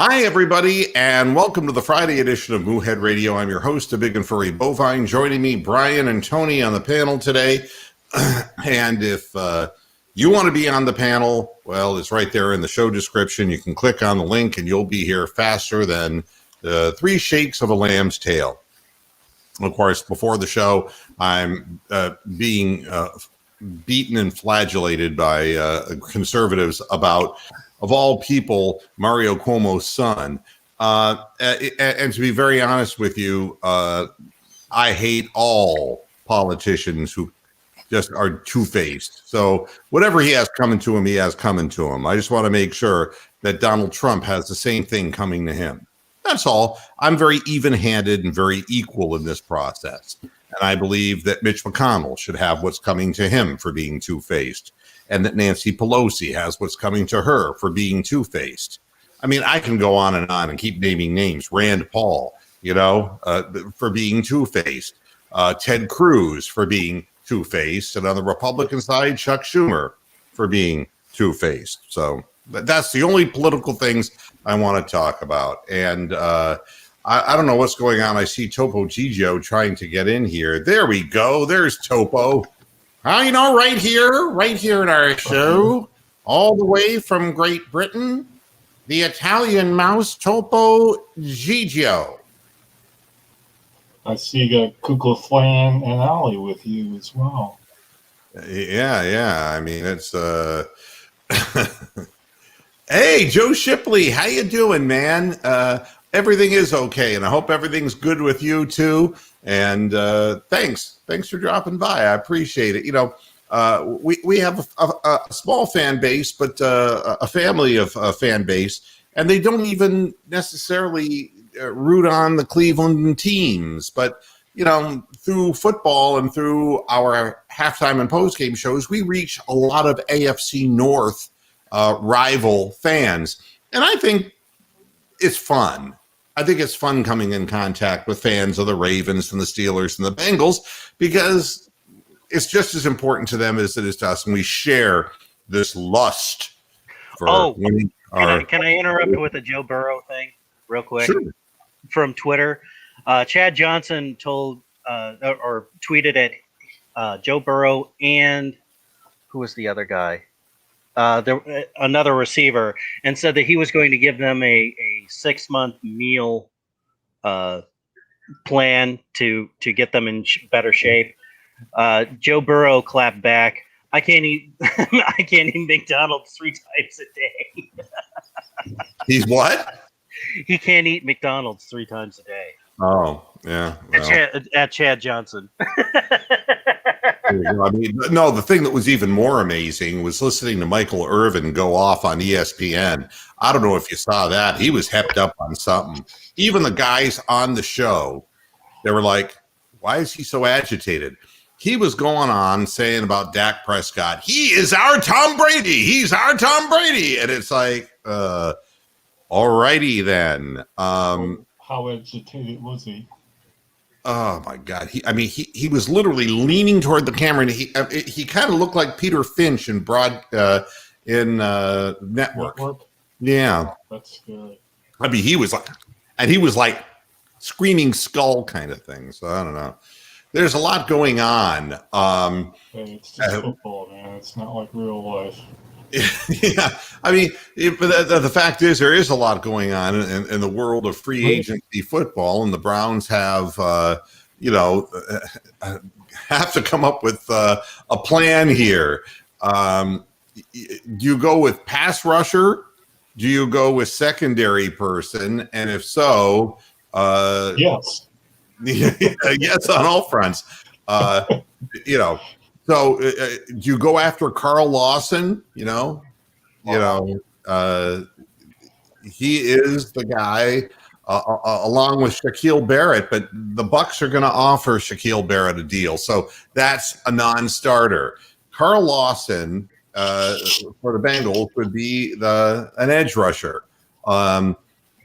Hi, everybody, and welcome to the Friday edition of Moohead Radio. I'm your host, the Big and Furry Bovine. Joining me, Brian and Tony on the panel today. And if you want to be on the panel, well, it's right there in the show description. You can click on the link, and you'll be here faster than 3 shakes of a lamb's tail. Of course, before the show, I'm being beaten and flagellated by conservatives about, of all people, Mario Cuomo's son. And to be very honest with you, I hate all politicians who just are two-faced. So whatever he has coming to him, he has coming to him. I just want to make sure that Donald Trump has the same thing coming to him. That's all. I'm very even-handed and very equal in this process. And I believe that Mitch McConnell should have what's coming to him for being two-faced, and that Nancy Pelosi has what's coming to her for being two-faced. I mean, I can go on and keep naming names. Rand Paul, for being two-faced. Ted Cruz for being two-faced. And on the Republican side, Chuck Schumer for being two-faced. So that's the only political things I want to talk about. And I don't know what's going on. I see Topo Gigio trying to get in here. There we go. There's Topo. Right here in our show, all the way from Great Britain, the Italian mouse Topo Gigio. I see you got Kukla Flan and Ollie with you as well. Yeah. I mean, it's Hey, Joe Shipley, how you doing, man? Everything is okay, and I hope everything's good with you too. And thanks for dropping by. I appreciate it. We have a small fan base, but a family of fan base, and they don't even necessarily root on the Cleveland teams. But through football and through our halftime and postgame shows, we reach a lot of AFC North rival fans, and I think it's fun. I think it's fun coming in contact with fans of the Ravens and the Steelers and the Bengals, because it's just as important to them as it is to us, and we share this lust for winning. Can I interrupt with a Joe Burrow thing real quick? Sure. From Twitter? Chad Johnson told or tweeted at Joe Burrow and who was the other guy? Another receiver, and said that he was going to give them a 6-month meal plan to get them in better shape. Joe Burrow clapped back. I can't eat McDonald's 3 times a day. He's what? He can't eat McDonald's 3 times a day. Oh, yeah. Well. At Chad Johnson. I mean, no, the thing that was even more amazing was listening to Michael Irvin go off on ESPN. I don't know if you saw that. He was hepped up on something. Even the guys on the show, they were like, why is he so agitated? He was going on saying about Dak Prescott, he is our Tom Brady. He's our Tom Brady. And it's like, all righty then. How agitated was he? Oh my God! He was literally leaning toward the camera, and he kind of looked like Peter Finch in Network. Yeah, that's scary. I mean, he was like screaming skull kind of thing. So I don't know. There's a lot going on. Hey, it's just football, man. It's not like real life. Yeah, I mean, the fact is there is a lot going on in the world of free agency football, and the Browns have, have to come up with a plan here. Do you go with pass rusher? Do you go with secondary person? And if so, yes, yes on all fronts. So do you go after Carl Lawson? He is the guy along with Shaquille Barrett, but the Bucs are going to offer Shaquille Barrett a deal. So that's a non-starter. Carl Lawson for the Bengals would be an edge rusher.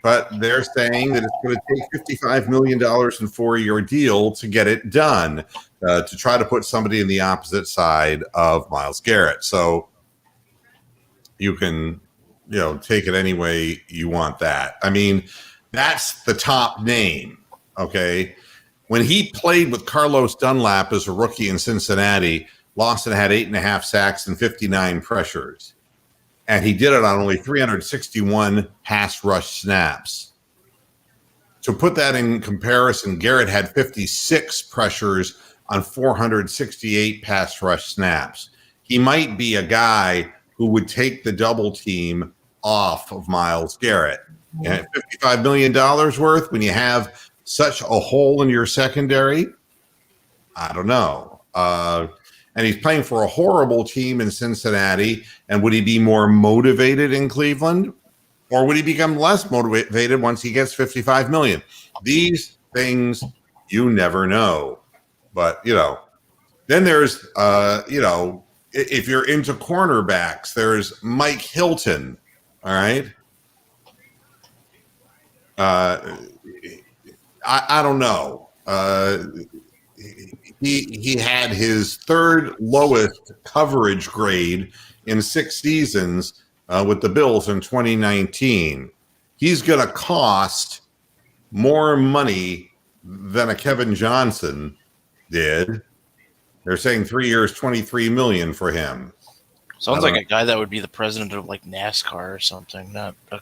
But they're saying that it's going to take $55 million in a 4-year deal to get it done, to try to put somebody in the opposite side of Myles Garrett. So you can take it any way you want that. I mean, that's the top name. Okay. When he played with Carlos Dunlap as a rookie in Cincinnati, Lawson had 8.5 sacks and 59 pressures. And he did it on only 361 pass rush snaps. To put that in comparison, Garrett had 56 pressures on 468 pass rush snaps. He might be a guy who would take the double team off of Myles Garrett. And $55 million worth when you have such a hole in your secondary, I don't know. And he's playing for a horrible team in Cincinnati. And would he be more motivated in Cleveland? Or would he become less motivated once he gets $55 million? These things you never know. But, then there's, if you're into cornerbacks, there's Mike Hilton. All right. I don't know. He had his third lowest coverage grade in 6 seasons with the Bills in 2019. He's going to cost more money than a Kevin Johnson did. They're saying 3 years, $23 million for him. Sounds like a guy that would be the president of like NASCAR or something, not a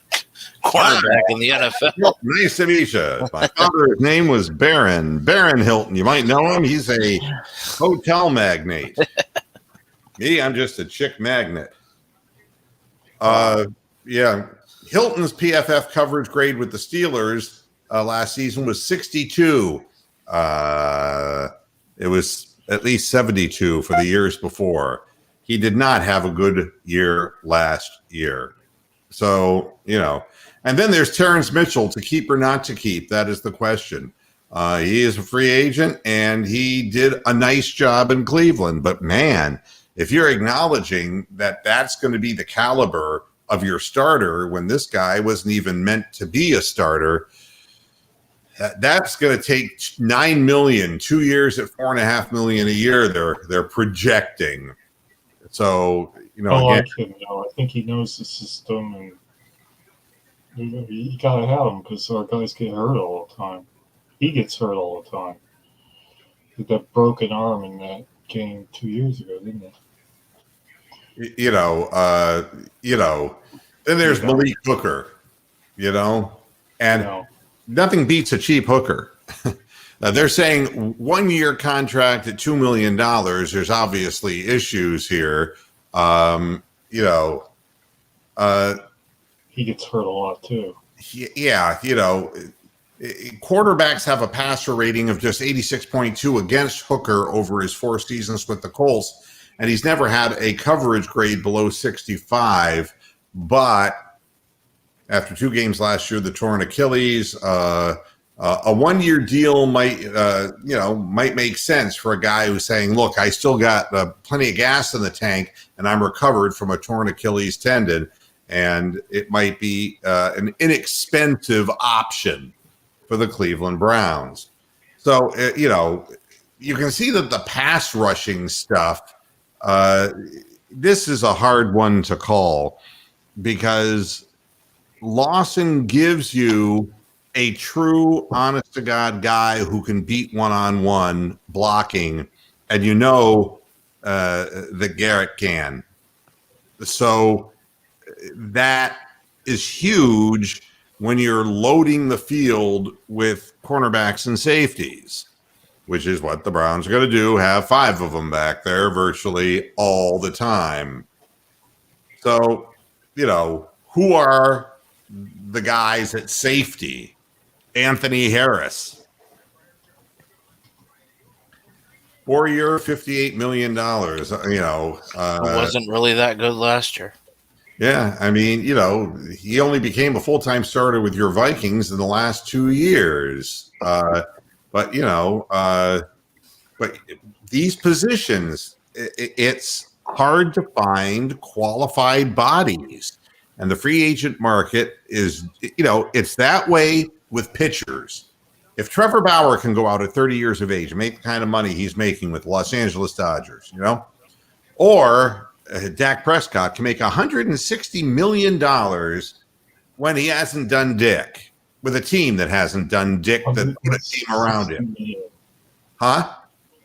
cornerback in the NFL. Nice to meet you. My father's name was Barron Hilton. You might know him. He's a hotel magnate. Me, I'm just a chick magnet. Yeah. Hilton's PFF coverage grade with the Steelers last season was 62. It was at least 72 for the years before. He did not have a good year last year. So, and then there's Terrence Mitchell, to keep or not to keep. That is the question. He is a free agent, and he did a nice job in Cleveland. But, man, if you're acknowledging that that's going to be the caliber of your starter when this guy wasn't even meant to be a starter, that's going to take $9 million, 2 years at $4.5 million a year. They're projecting. So, I think he knows the system, and you gotta have him because our guys get hurt all the time. He gets hurt all the time. With that broken arm in that game 2 years ago, didn't he? Then there's Malik Booker, and nothing beats a cheap hooker. They're saying 1 year contract at $2 million. There's obviously issues here. He gets hurt a lot too. Yeah, quarterbacks have a passer rating of just 86.2 against Hooker over his 4 seasons with the Colts, and he's never had a coverage grade below 65. But after 2 games last year, the torn Achilles, a 1 year deal might make sense for a guy who's saying, look, I still got plenty of gas in the tank and I'm recovered from a torn Achilles tendon. And it might be an inexpensive option for the Cleveland Browns. So, you can see that the pass rushing stuff, this is a hard one to call because Lawson gives you a true, honest-to-God guy who can beat one-on-one blocking, and that Garrett can. So that is huge when you're loading the field with cornerbacks and safeties, which is what the Browns are going to do, have 5 of them back there virtually all the time. So, who are the guys at safety? Anthony Harris, 4 year, $58 million. Wasn't really that good last year. Yeah, I mean, he only became a full-time starter with your Vikings in the last 2 years. But these positions, it's hard to find qualified bodies, and the free agent market is, it's that way with pitchers. If Trevor Bauer can go out at 30 years of age and make the kind of money he's making with Los Angeles Dodgers, or Dak Prescott can make $160 million when he hasn't done dick with a team that hasn't done dick that put a team around him. Huh?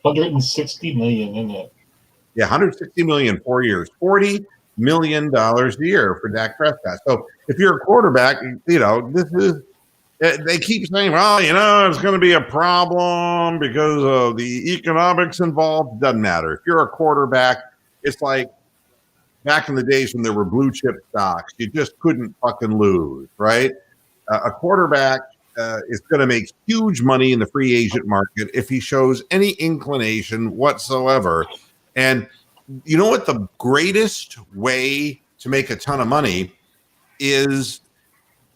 160 million in it. Yeah, 160 million, 4 years, $40 million a year for Dak Prescott. So if you're a quarterback, this is. They keep saying, well, it's going to be a problem because of the economics involved. Doesn't matter. If you're a quarterback, it's like back in the days when there were blue chip stocks. You just couldn't fucking lose, right? A quarterback is going to make huge money in the free agent market if he shows any inclination whatsoever. And you know what? The greatest way to make a ton of money is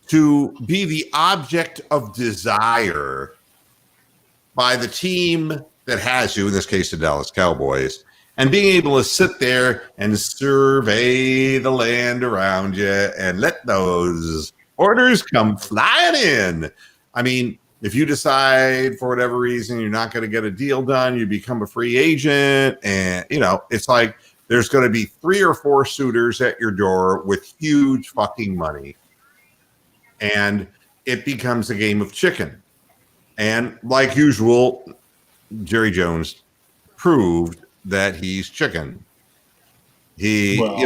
to be the object of desire by the team that has you, in this case, the Dallas Cowboys, and being able to sit there and survey the land around you and let those orders come flying in. I mean, if you decide for whatever reason you're not going to get a deal done, you become a free agent, and, it's like there's going to be 3 or 4 suitors at your door with huge fucking money. And it becomes a game of chicken. And like usual, Jerry Jones proved that he's chicken. He's kept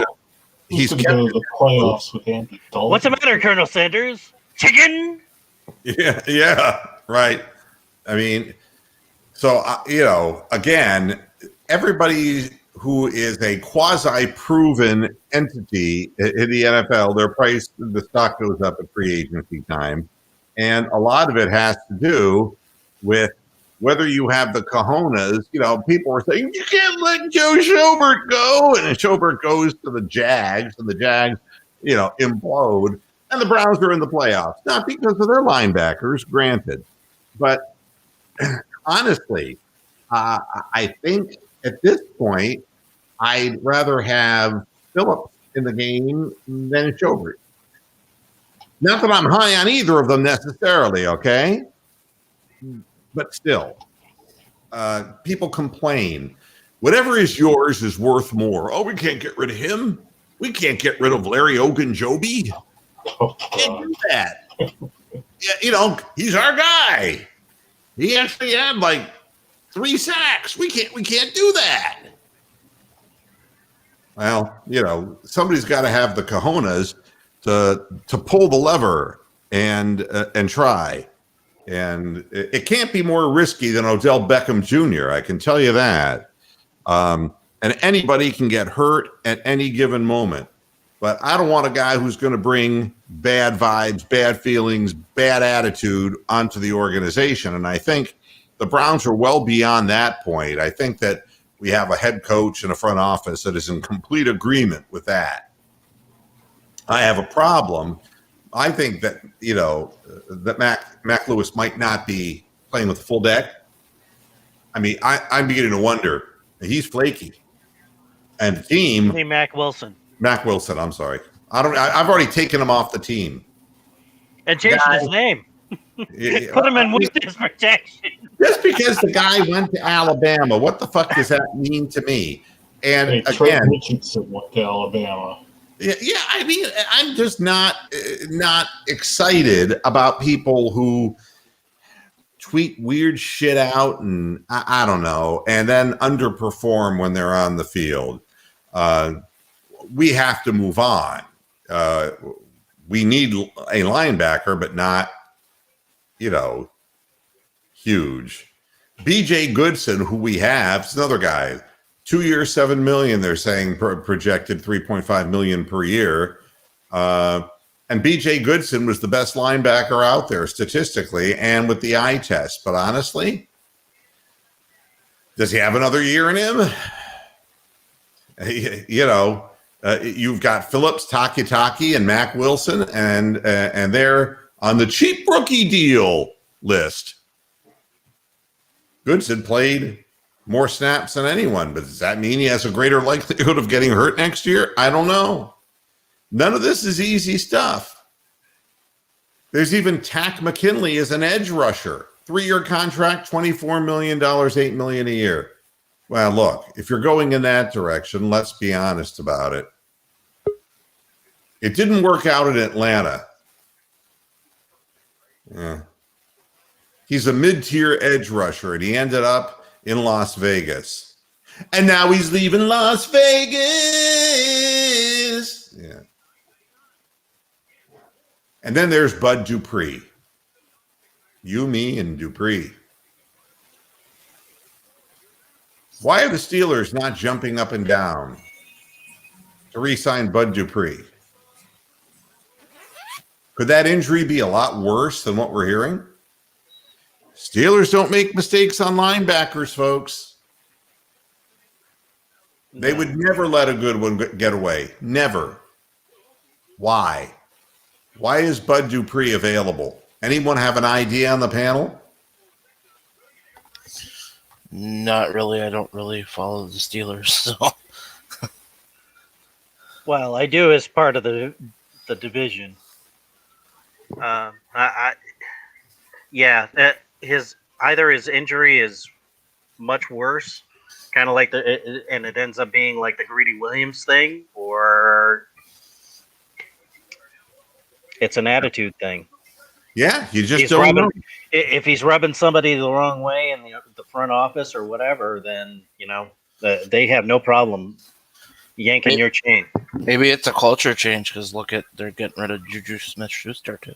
the playoffs with Andy Dalton. What's the matter, Colonel Sanders? Chicken? Yeah, right. I mean, so, again, everybody who is a quasi-proven entity in the NFL, the stock goes up at free agency time. And a lot of it has to do with whether you have the cojones. People are saying, you can't let Joe Schobert go. And Schobert goes to the Jags, and the Jags, implode. And the Browns are in the playoffs. Not because of their linebackers, granted. But honestly, I think at this point, I'd rather have Phillips in the game than Schobert. Not that I'm high on either of them necessarily, okay? But still, people complain. Whatever is yours is worth more. Oh, we can't get rid of him. We can't get rid of Larry Ogunjobi. Can't do that. Yeah, he's our guy. He actually had like 3 sacks. We can't do that. Well, somebody's got to have the cojones to pull the lever and try. And it can't be more risky than Odell Beckham Jr. I can tell you that. And anybody can get hurt at any given moment. But I don't want a guy who's going to bring bad vibes, bad feelings, bad attitude onto the organization. And I think the Browns are well beyond that point. I think that we have a head coach and a front office that is in complete agreement with that. I have a problem. I think that, that Mac Lewis might not be playing with the full deck. I mean, I'm beginning to wonder. He's flaky. And the team. Hey, Mac Wilson, I'm sorry. I've already taken him off the team. And changed his name. Put him in witness protection. Just because the guy went to Alabama, what the fuck does that mean to me? And Trent Richardson went to Alabama. Yeah. I mean, I'm just not excited about people who tweet weird shit out and I don't know, and then underperform when they're on the field. We have to move on. We need a linebacker, but not, huge. BJ Goodson, who we have, is another guy. 2 years, $7 million. They're saying projected $3.5 million per year. And BJ Goodson was the best linebacker out there statistically and with the eye test. But honestly, does he have another year in him? You've got Phillips, Taki, and Mac Wilson, and they're on the cheap rookie deal list. Goodson played more snaps than anyone, but does that mean he has a greater likelihood of getting hurt next year? I don't know. None of this is easy stuff. There's even Tack McKinley as an edge rusher. 3-year contract, $24 million, $8 million a year. Well, look, if you're going in that direction, let's be honest about it. It didn't work out in Atlanta. Yeah. He's a mid-tier edge rusher, and he ended up in Las Vegas. And now he's leaving Las Vegas. Yeah. And then there's Bud Dupree. You, me, and Dupree. Why are the Steelers not jumping up and down to re-sign Bud Dupree? Could that injury be a lot worse than what we're hearing? Steelers don't make mistakes on linebackers, folks. They would never let a good one get away. Never. Why? Why is Bud Dupree available? Anyone have an idea on the panel? Not really. I don't really follow the Steelers. So. Well, I do as part of the division. His injury is much worse, kind of like and it ends up being like the Greedy Williams thing, or it's an attitude thing. Yeah, you just don't know. If he's rubbing somebody the wrong way in the front office or whatever, then they have no problem yanking your chain. Maybe it's a culture change because they're getting rid of Juju Smith-Schuster too.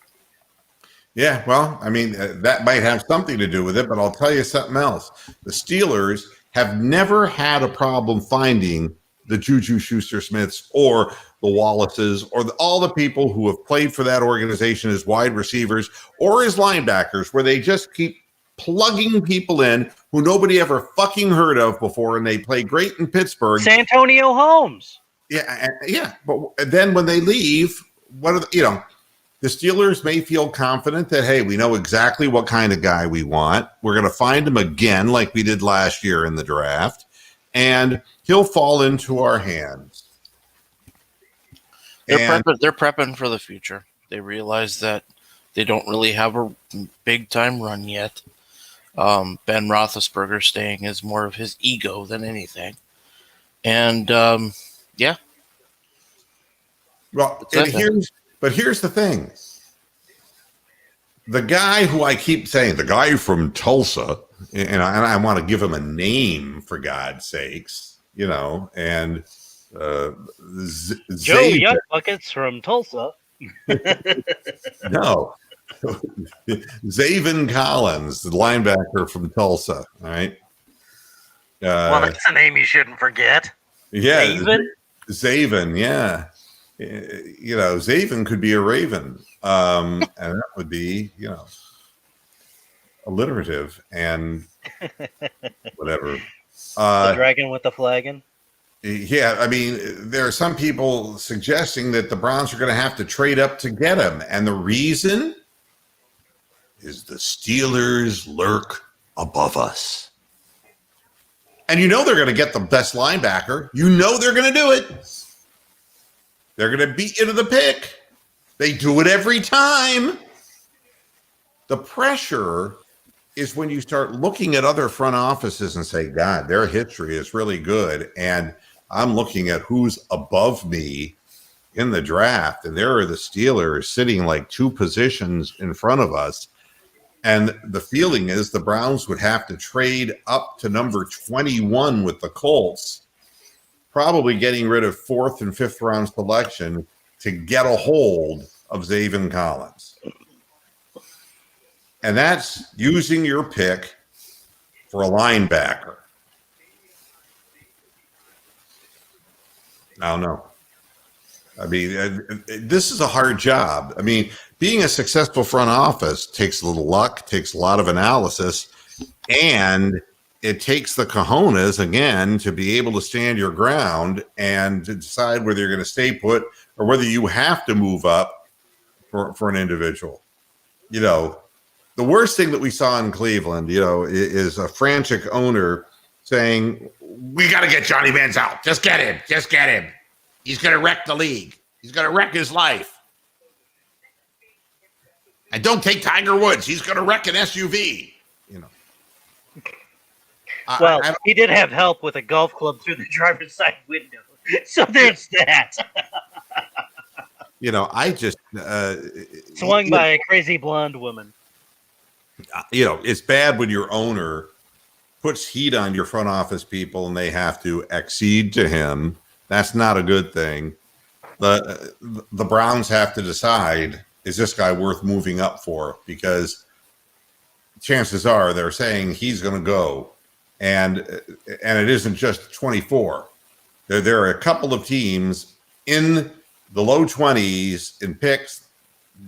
Yeah, well, I mean, that might have something to do with it, but I'll tell you something else. The Steelers have never had a problem finding the Juju Schuster-Smiths or the Wallaces or all the people who have played for that organization as wide receivers or as linebackers, where they just keep plugging people in who nobody ever fucking heard of before, and they play great in Pittsburgh. Santonio Holmes. Yeah. But then when they leave, the Steelers may feel confident that, hey, we know exactly what kind of guy we want. We're going to find him again like we did last year in the draft, and he'll fall into our hands. They're prepping for the future. They realize that they don't really have a big-time run yet. Ben Roethlisberger staying is more of his ego than anything. And, yeah. Well, here's the thing. The guy who I keep saying, the guy from Tulsa, and I want to give him a name for God's sakes, and Joe Yuck Buckets from Tulsa. No. Zaven Collins, the linebacker from Tulsa, all right? Well, that's a name you shouldn't forget. Yeah. Zaven, yeah. Zaven could be a raven, and that would be, alliterative and whatever. The dragon with the flagon. Yeah, I mean, there are some people suggesting that the Browns are going to have to trade up to get him, and the reason is the Steelers lurk above us. And they're going to get the best linebacker. They're going to do it. They're going to beat you to the pick. They do it every time. The pressure is when you start looking at other front offices and say, God, their history is really good. And I'm looking at who's above me in the draft. And there are the Steelers sitting like 2 positions in front of us. And the feeling is the Browns would have to trade up to number 21 with the Colts, probably getting rid of 4th and 5th round selection to get a hold of Zaven Collins. And that's using your pick for a linebacker. I don't know. I mean, this is a hard job. I mean, being a successful front office takes a little luck, takes a lot of analysis, and it takes the cojones, again, to be able to stand your ground and to decide whether you're going to stay put or whether you have to move up for an individual. The worst thing that we saw in Cleveland, is a frantic owner saying, we got to get Johnny Manziel. Just get him. Just get him. He's going to wreck the league. He's going to wreck his life. And don't take Tiger Woods. He's going to wreck an SUV. Well, I don't, he did have help with a golf club through the driver's side window. So there's that. I just, Swung by a crazy blonde woman. it's bad when your owner puts heat on your front office people and they have to accede to him. That's not a good thing. The Browns have to decide, is this guy worth moving up for? Because chances are they're saying he's going to go. And it isn't just 24. There are a couple of teams in the low 20s in picks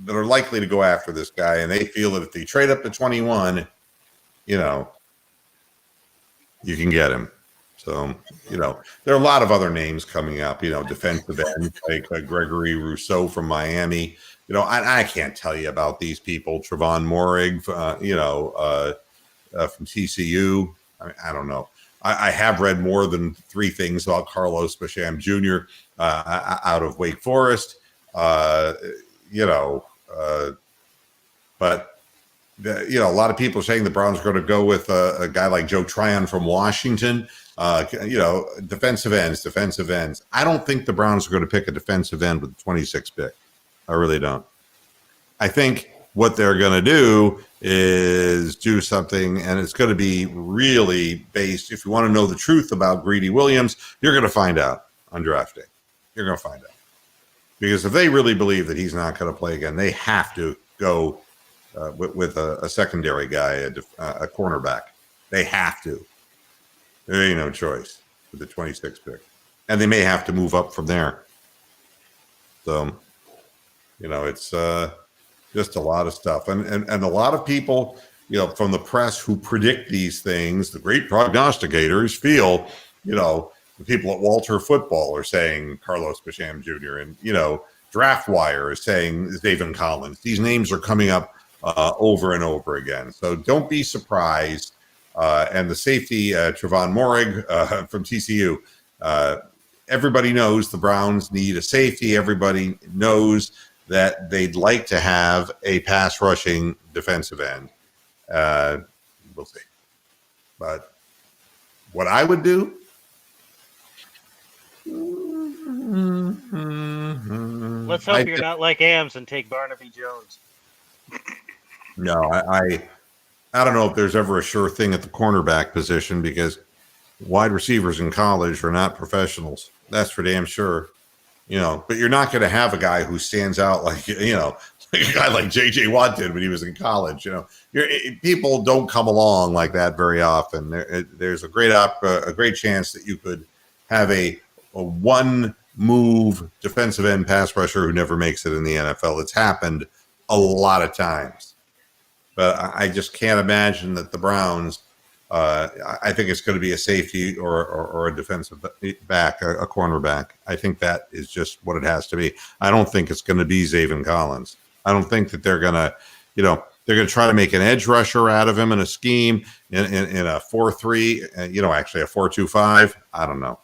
that are likely to go after this guy. And they feel that if they trade up to 21, you can get him. So, there are a lot of other names coming up, defensive end, like Gregory Rousseau from Miami. I can't tell you about these people. Trevon Moehrig, from TCU. I don't know. I have read more than 3 things about Carlos Basham Jr. Out of Wake Forest. But a lot of people are saying the Browns are going to go with a guy like Joe Tryon from Washington. Defensive ends. I don't think the Browns are going to pick a defensive end with the 26th pick. I really don't. I think what they're going to do is do something, and it's going to be really based. If you want to know the truth about Greedy Williams, you're going to find out on draft day. You're going to find out. Because if they really believe that he's not going to play again, they have to go with a secondary guy, a cornerback. They have to. There ain't no choice with the 26th pick. And they may have to move up from there. So, it's just a lot of stuff. And a lot of people, from the press who predict these things, the great prognosticators feel, the people at Walter Football are saying Carlos Basham Jr. and, Draft Wire is saying Zaven Collins. These names are coming up over and over again. So don't be surprised. And the safety, Trevon Moehrig from TCU, everybody knows the Browns need a safety. Everybody knows that they'd like to have a pass rushing defensive end. We'll see. But what I would do, Let's hope you're not like Ames and take Barnaby Jones. No, I don't know if there's ever a sure thing at the cornerback position because wide receivers in college are not professionals. That's for damn sure. But you're not going to have a guy who stands out like, like a guy like J.J. Watt did when he was in college. People don't come along like that very often. There's a great chance that you could have a one-move defensive end pass rusher who never makes it in the NFL. It's happened a lot of times. But I just can't imagine that the Browns, I think it's going to be a safety or a defensive back, a cornerback. I think that is just what it has to be. I don't think it's going to be Zaven Collins. I don't think that they're going to, they're going to try to make an edge rusher out of him in a scheme in a 4-3, actually a 4-2-5. I don't know.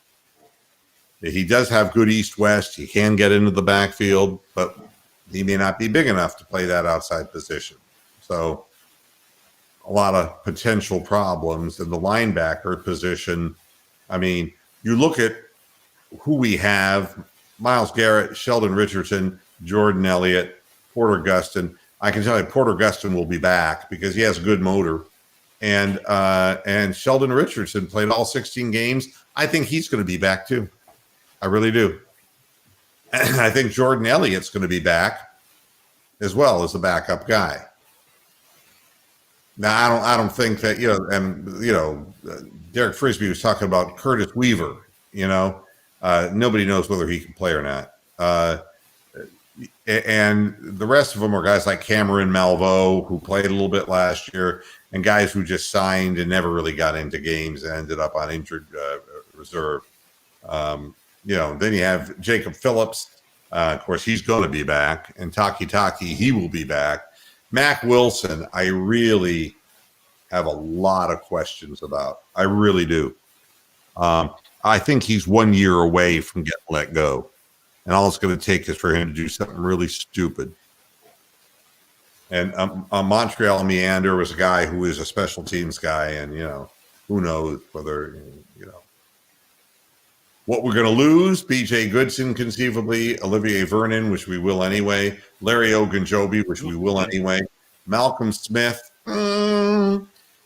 He does have good east-west. He can get into the backfield, but he may not be big enough to play that outside position. So a lot of potential problems in the linebacker position. I mean, you look at who we have: Myles Garrett, Sheldon Richardson, Jordan Elliott, Porter Gustin. I can tell you Porter Gustin will be back because he has a good motor. And Sheldon Richardson played all 16 games. I think he's going to be back too. I really do. And I think Jordan Elliott's going to be back as well as the backup guy. Now, I don't think that, Derek Frisbee was talking about Curtis Weaver, nobody knows whether he can play or not. And the rest of them are guys like Cameron Malveaux, who played a little bit last year, and guys who just signed and never really got into games and ended up on injured reserve. Then you have Jacob Phillips. Of course, he's going to be back. And Taki, he will be back. Mac Wilson, I really have a lot of questions about. I really do. I think he's 1 year away from getting let go. And all it's going to take is for him to do something really stupid. And Montreal Meander was a guy who is a special teams guy. And, who knows whether, what we're going to lose. B.J. Goodson, conceivably. Olivier Vernon, which we will anyway. Larry Ogunjobi, which we will anyway. Malcolm Smith.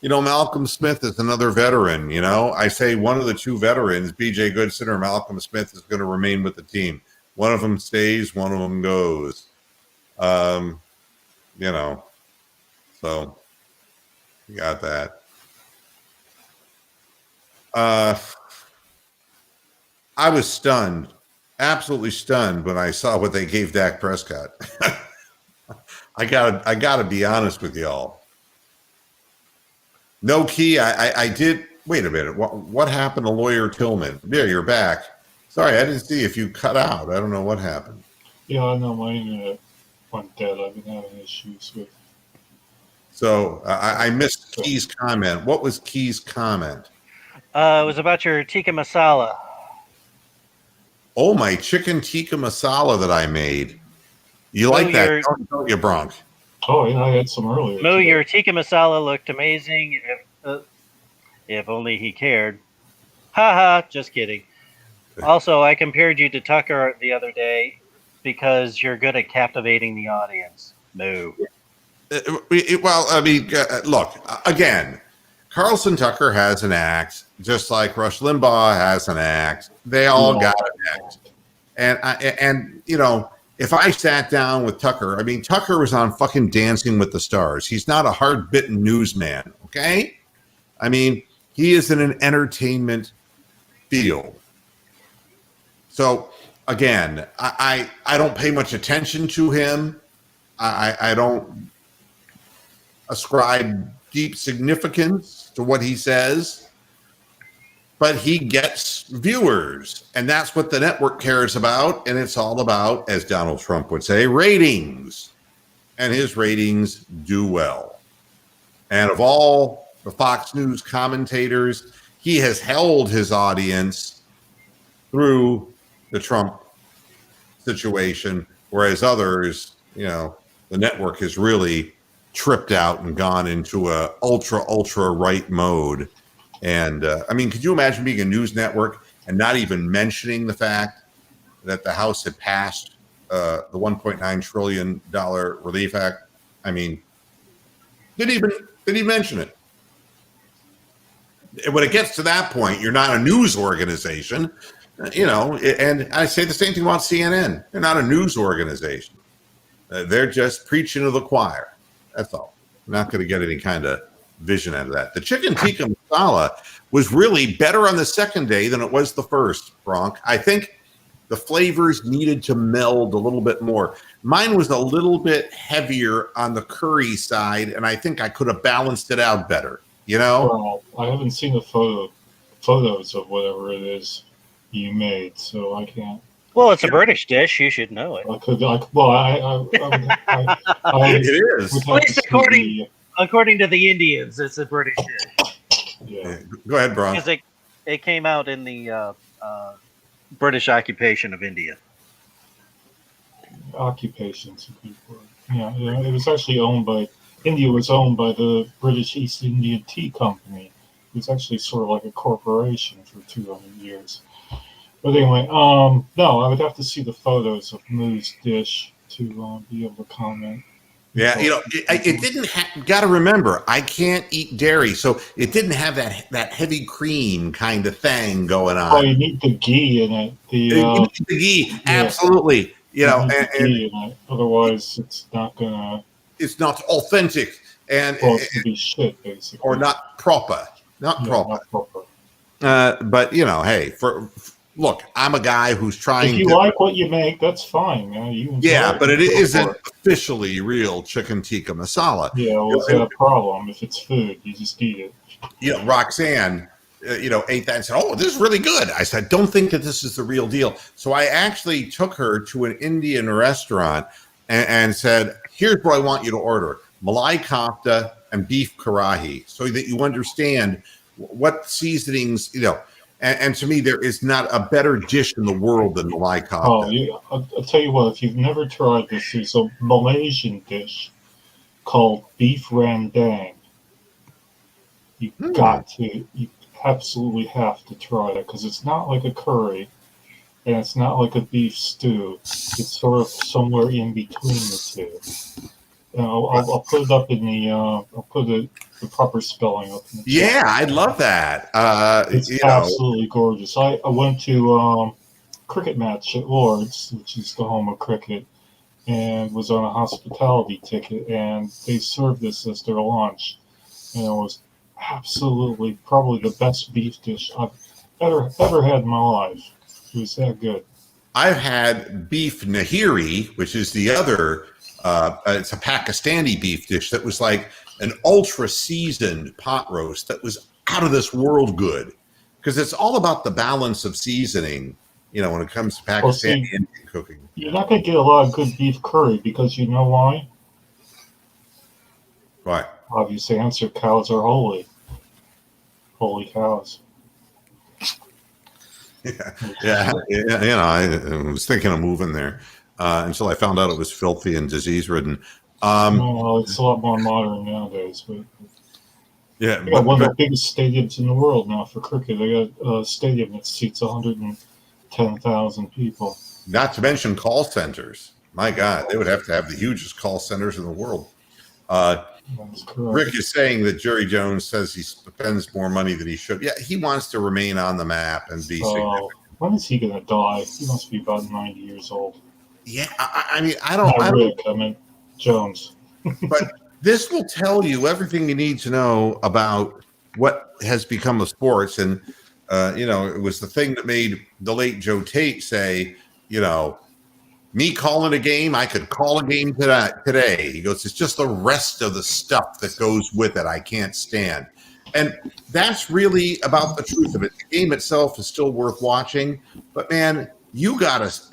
Malcolm Smith is another veteran. I say one of the two veterans, B.J. Goodson or Malcolm Smith, is going to remain with the team. One of them stays, one of them goes. So you got that. I was stunned, absolutely stunned, when I saw what they gave Dak Prescott. I gotta be honest with y'all. No key. I did. Wait a minute. What happened to Lawyer Tillman? There, you're back. Sorry, I didn't see if you cut out. I don't know what happened. Yeah, I know my internet went dead. I've been having issues with. So I missed Key's comment. What was Key's comment? It was about your tikka masala. Oh, my chicken tikka masala that I made. You like that, don't you, Bronk? Oh, yeah, I had some earlier. Moo, your tikka masala looked amazing. If only he cared. Haha, just kidding. Also, I compared you to Tucker the other day because you're good at captivating the audience. Moo. Well, I mean, look, again, Carlson Tucker has an act, just like Rush Limbaugh has an act. They all got an act. And if I sat down with Tucker, I mean, Tucker was on fucking Dancing with the Stars. He's not a hard-bitten newsman, okay? I mean, he is in an entertainment field. So, again, I don't pay much attention to him. I don't ascribe deep significance to what he says, but he gets viewers, and that's what the network cares about. And it's all about, as Donald Trump would say, ratings, and his ratings do well. And of all the Fox News commentators, he has held his audience through the Trump situation, whereas others, the network has really tripped out and gone into a ultra right mode. And I mean, could you imagine being a news network and not even mentioning the fact that the House had passed the $1.9 trillion Relief Act? I mean, didn't even mention it. When it gets to that point, you're not a news organization, and I say the same thing about CNN. They're not a news organization. They're just preaching to the choir. That's all. I'm not going to get any kind of vision out of that. The chicken tikka masala was really better on the second day than it was the first, Bronk. I think the flavors needed to meld a little bit more. Mine was a little bit heavier on the curry side, and I think I could have balanced it out better, Well, I haven't seen the photos of whatever it is you made, so I can't. Well, it's a British dish. You should know it. It is. At least according to the Indians, it's a British dish. Yeah. Go ahead, Bron. Because it came out in the British occupation of India. Occupation's a good word. Yeah, it was actually India was owned by the British East India Tea Company. It was actually sort of like a corporation for 200 years. But anyway, no, I would have to see the photos of Moo's dish to be able to comment. Yeah, it didn't got to remember, I can't eat dairy, so it didn't have that heavy cream kind of thing going on. Oh, you need the ghee in it. You need the ghee, absolutely. Ghee in it. Otherwise, it's not gonna. It's not authentic, and it's gonna be shit, basically, or not proper. Not proper. But hey, look, I'm a guy who's trying. If you like what you make, that's fine. But it isn't officially real chicken tikka masala. Yeah, well, it's a problem. If it's food, you just eat it. Roxanne, ate that and said, "Oh, this is really good." I said, "Don't think that this is the real deal." So I actually took her to an Indian restaurant and said, "Here's what I want you to order: malai kofta and beef karahi, so that you understand what seasonings, And to me, there is not a better dish in the world than malai kofta. Oh, yeah. I'll tell you what, if you've never tried this, there's a Malaysian dish called beef rendang. You absolutely have to try it because it's not like a curry and it's not like a beef stew. It's sort of somewhere in between the two. And I'll put it up in the I'll put the proper spelling up in the chat. Yeah, I'd love that. It's absolutely gorgeous. I went to cricket match at Lord's, which is the home of cricket, and was on a hospitality ticket, and they served this as their lunch, and it was absolutely probably the best beef dish I've ever had in my life. It was that good. I've had beef nahiri, which is the other. It's a Pakistani beef dish that was like an ultra seasoned pot roast that was out of this world good, because it's all about the balance of seasoning. When it comes to Pakistani Indian cooking, you're not going to get a lot of good beef curry because you know why? Why? Obvious answer: cows are holy. Holy cows. Yeah. I was thinking of moving there until I found out it was filthy and disease-ridden. No, it's a lot more modern nowadays. But yeah, they got one of the biggest stadiums in the world now for cricket. They got a stadium that seats 110,000 people. Not to mention call centers. My God, they would have to have the hugest call centers in the world. Rick is saying that Jerry Jones says he spends more money than he should. Yeah, he wants to remain on the map and be significant. When is he going to die? He must be about 90 years old. Yeah, I mean, Jones. But this will tell you everything you need to know about what has become of sports. And, it was the thing that made the late Joe Tate say, me calling a game, I could call a game today. He goes, it's just the rest of the stuff that goes with it I can't stand. And that's really about the truth of it. The game itself is still worth watching. But, man, you got to –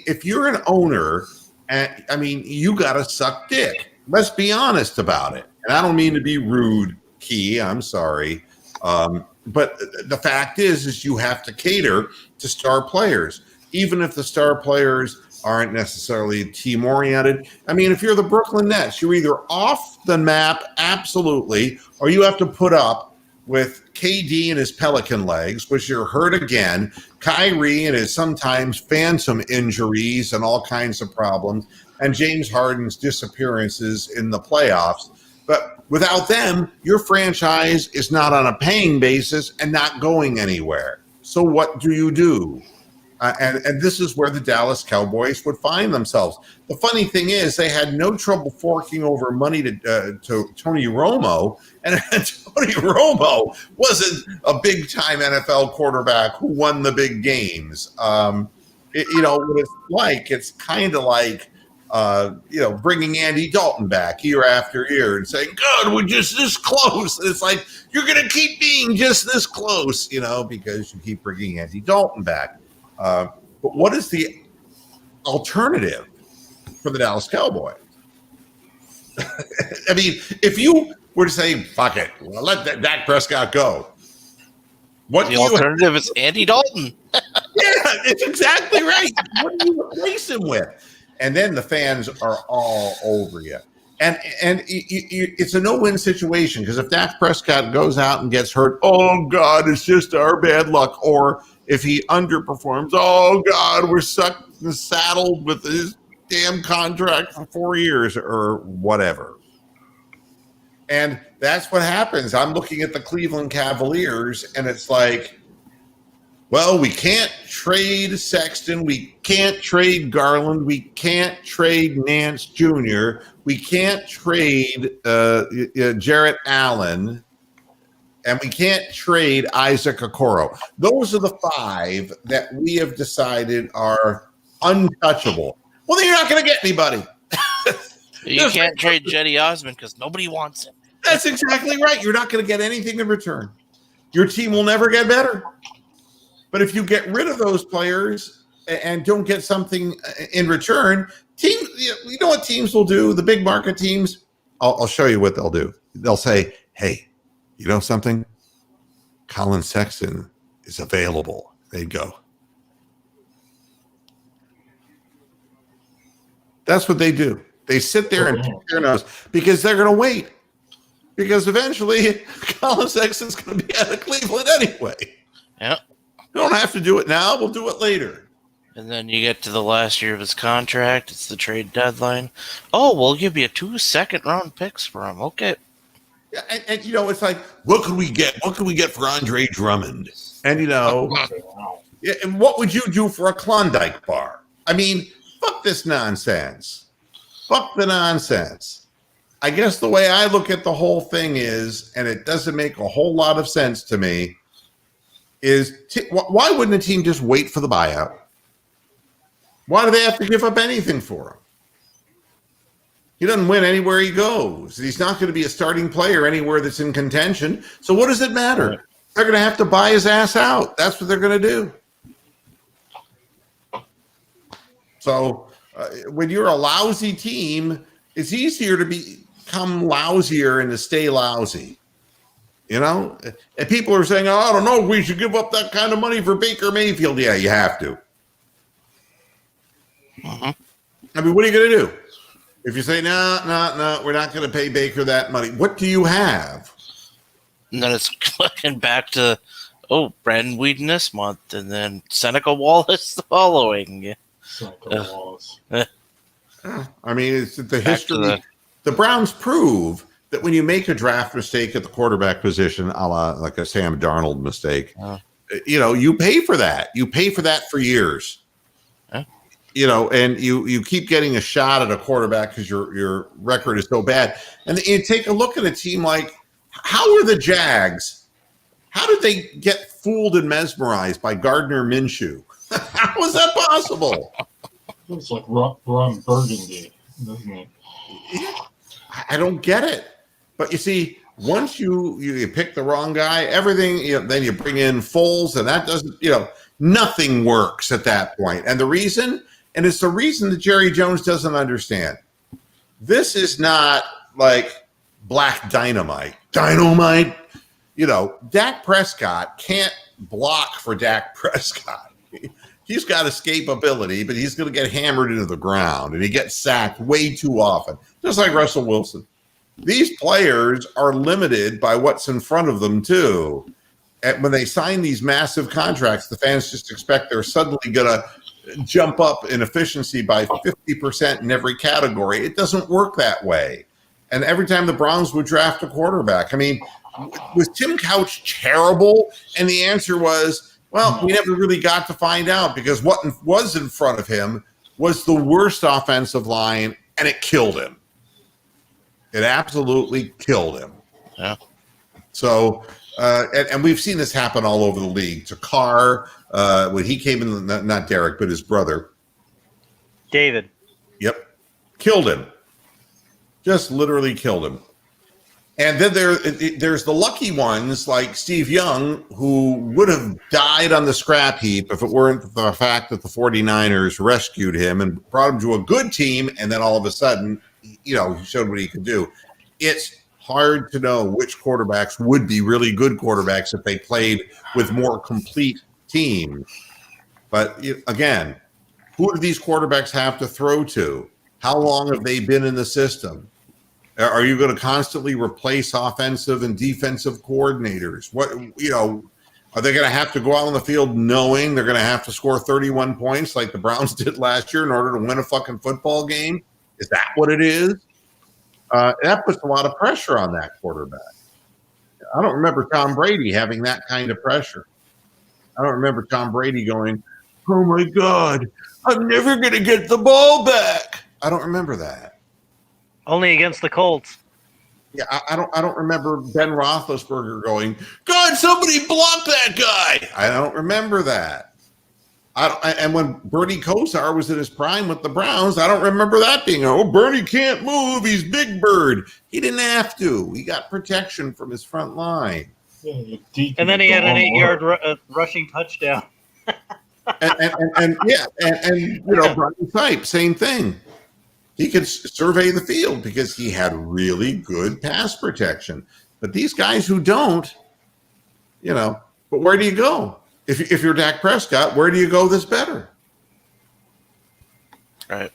if you're an owner, you got to suck dick. Let's be honest about it. And I don't mean to be rude, Key. I'm sorry. But the fact is you have to cater to star players, even if the star players – aren't necessarily team-oriented. If you're the Brooklyn Nets, you're either off the map, absolutely, or you have to put up with KD and his pelican legs, which you're hurt again, Kyrie and his sometimes phantom injuries and all kinds of problems, and James Harden's disappearances in the playoffs. But without them, your franchise is not on a paying basis and not going anywhere. So what do? And this is where the Dallas Cowboys would find themselves. The funny thing is they had no trouble forking over money to Tony Romo, and Tony Romo wasn't a big-time NFL quarterback who won the big games. What it's like, it's kind of like, bringing Andy Dalton back year after year and saying, God, we're just this close. And it's like, you're going to keep being just this close, because you keep bringing Andy Dalton back. But what is the alternative for the Dallas Cowboys? If you were to say, fuck it, let Dak Prescott go. What the alternative is Andy Dalton. Yeah, it's exactly right. What do you replace him with? And then the fans are all over you. And it's a no-win situation, because if Dak Prescott goes out and gets hurt, oh, God, it's just our bad luck. Or if he underperforms, oh, God, we're stuck and saddled with his damn contract for 4 years or whatever. And that's what happens. I'm looking at the Cleveland Cavaliers, and it's like, well, we can't trade Sexton. We can't trade Garland. We can't trade Nance Jr. We can't trade Jarrett Allen. And we can't trade Isaac Okoro. Those are the 5 that we have decided are untouchable. Well, then you're not going to get anybody. You can't trade Jetty Osmond because nobody wants him. That's exactly right. You're not going to get anything in return. Your team will never get better. But if you get rid of those players and don't get something in return, you know what teams will do? The big market teams, I'll show you what they'll do. They'll say, hey, you know something? Colin Sexton is available. They'd go. That's what they do. They sit there and pick their nose because they're going to wait. because eventually Colin Sexton's going to be out of Cleveland anyway. Yeah. We don't have to do it now. We'll do it later. And then you get to the last year of his contract. It's the trade deadline. Oh, we'll give you 2 second-round picks for him. Okay. Yeah, and you know, it's like, what could we get? What could we get for Andre Drummond? And you know, yeah, and what would you do for a Klondike bar? I mean, fuck this nonsense. Fuck the nonsense. I guess the way I look at the whole thing is, and it doesn't make a whole lot of sense to me, is why wouldn't a team just wait for the buyout? Why do they have to give up anything for him? He doesn't win anywhere he goes. He's not going to be a starting player anywhere that's in contention. So what does it matter? They're going to have to buy his ass out. That's what they're going to do. So when you're a lousy team, it's easier to become lousier and to stay lousy. You know? And people are saying, oh, I don't know, we should give up that kind of money for Baker Mayfield. Yeah, you have to. Uh-huh. I mean, what are you going to do? If you say, no, we're not going to pay Baker that money, what do you have? And then it's looking back to, Brandon Whedon this month, and then Seneca Wallace the following. Seneca Wallace. I mean, it's the history. The Browns prove that when you make a draft mistake at the quarterback position, a la like a Sam Darnold mistake, you know, you pay for that. You pay for that for years. You know, and you keep getting a shot at a quarterback because your record is so bad. And you take a look at a team like, how are the Jags? How did they get fooled and mesmerized by Gardner Minshew? How is that possible? It's like Ron Burgundy, doesn't it? I don't get it. But you see, once you pick the wrong guy, everything, you know, then you bring in Foles, and that doesn't, you know, nothing works at that point. And the reason, and it's the reason that Jerry Jones doesn't understand. This is not like black dynamite. Dynamite. You know, Dak Prescott can't block for Dak Prescott. He's got escapability, but he's going to get hammered into the ground, and he gets sacked way too often, just like Russell Wilson. These players are limited by what's in front of them, too. And when they sign these massive contracts, the fans just expect they're suddenly going to jump up in efficiency by 50% in every category. It doesn't work that way. And every time the Browns would draft a quarterback, I mean, was Tim Couch terrible? And the answer was, well, we never really got to find out because what was in front of him was the worst offensive line, and it killed him. It absolutely killed him. Yeah. So, and we've seen this happen all over the league. To Carr, when he came in, not Derek, but his brother. David. Yep. Killed him. Just literally killed him. And then there's the lucky ones like Steve Young, who would have died on the scrap heap if it weren't for the fact that the 49ers rescued him and brought him to a good team. And then all of a sudden, you know, he showed what he could do. It's hard to know which quarterbacks would be really good quarterbacks if they played with more complete teams. But again, who do these quarterbacks have to throw to? How long have they been in the system? Are you going to constantly replace offensive and defensive coordinators? What, you know, are they going to have to go out on the field knowing they're going to have to score 31 points like the Browns did last year in order to win a fucking football game? Is that what it is? That puts a lot of pressure on that quarterback. I don't remember Tom Brady having that kind of pressure. I don't remember Tom Brady going, oh my God, I'm never going to get the ball back. I don't remember that. Only against the Colts. Yeah, I don't remember Ben Roethlisberger going, God, somebody block that guy. I don't remember that. And when Bernie Kosar was in his prime with the Browns, I don't remember that being, oh, Bernie can't move. He's Big Bird. He didn't have to. He got protection from his front line. Yeah, and then he had an 8-yard rushing touchdown. and you know, Brian Type, same thing. He could survey the field because he had really good pass protection. But these guys who don't, you know, but where do you go? If you're Dak Prescott, where do you go that's better? Right.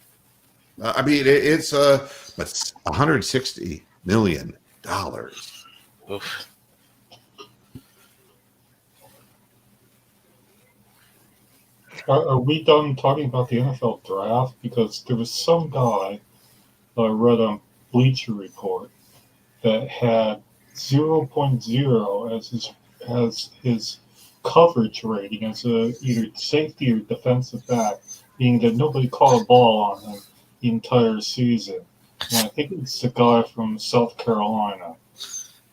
I mean, it's $160 million. Oof. Are we done talking about the NFL draft? Because there was some guy I read on Bleacher Report that had 0.0 as his coverage rating as a either safety or defensive back, meaning that nobody caught a ball on him the entire season. And I think it's the guy from South Carolina.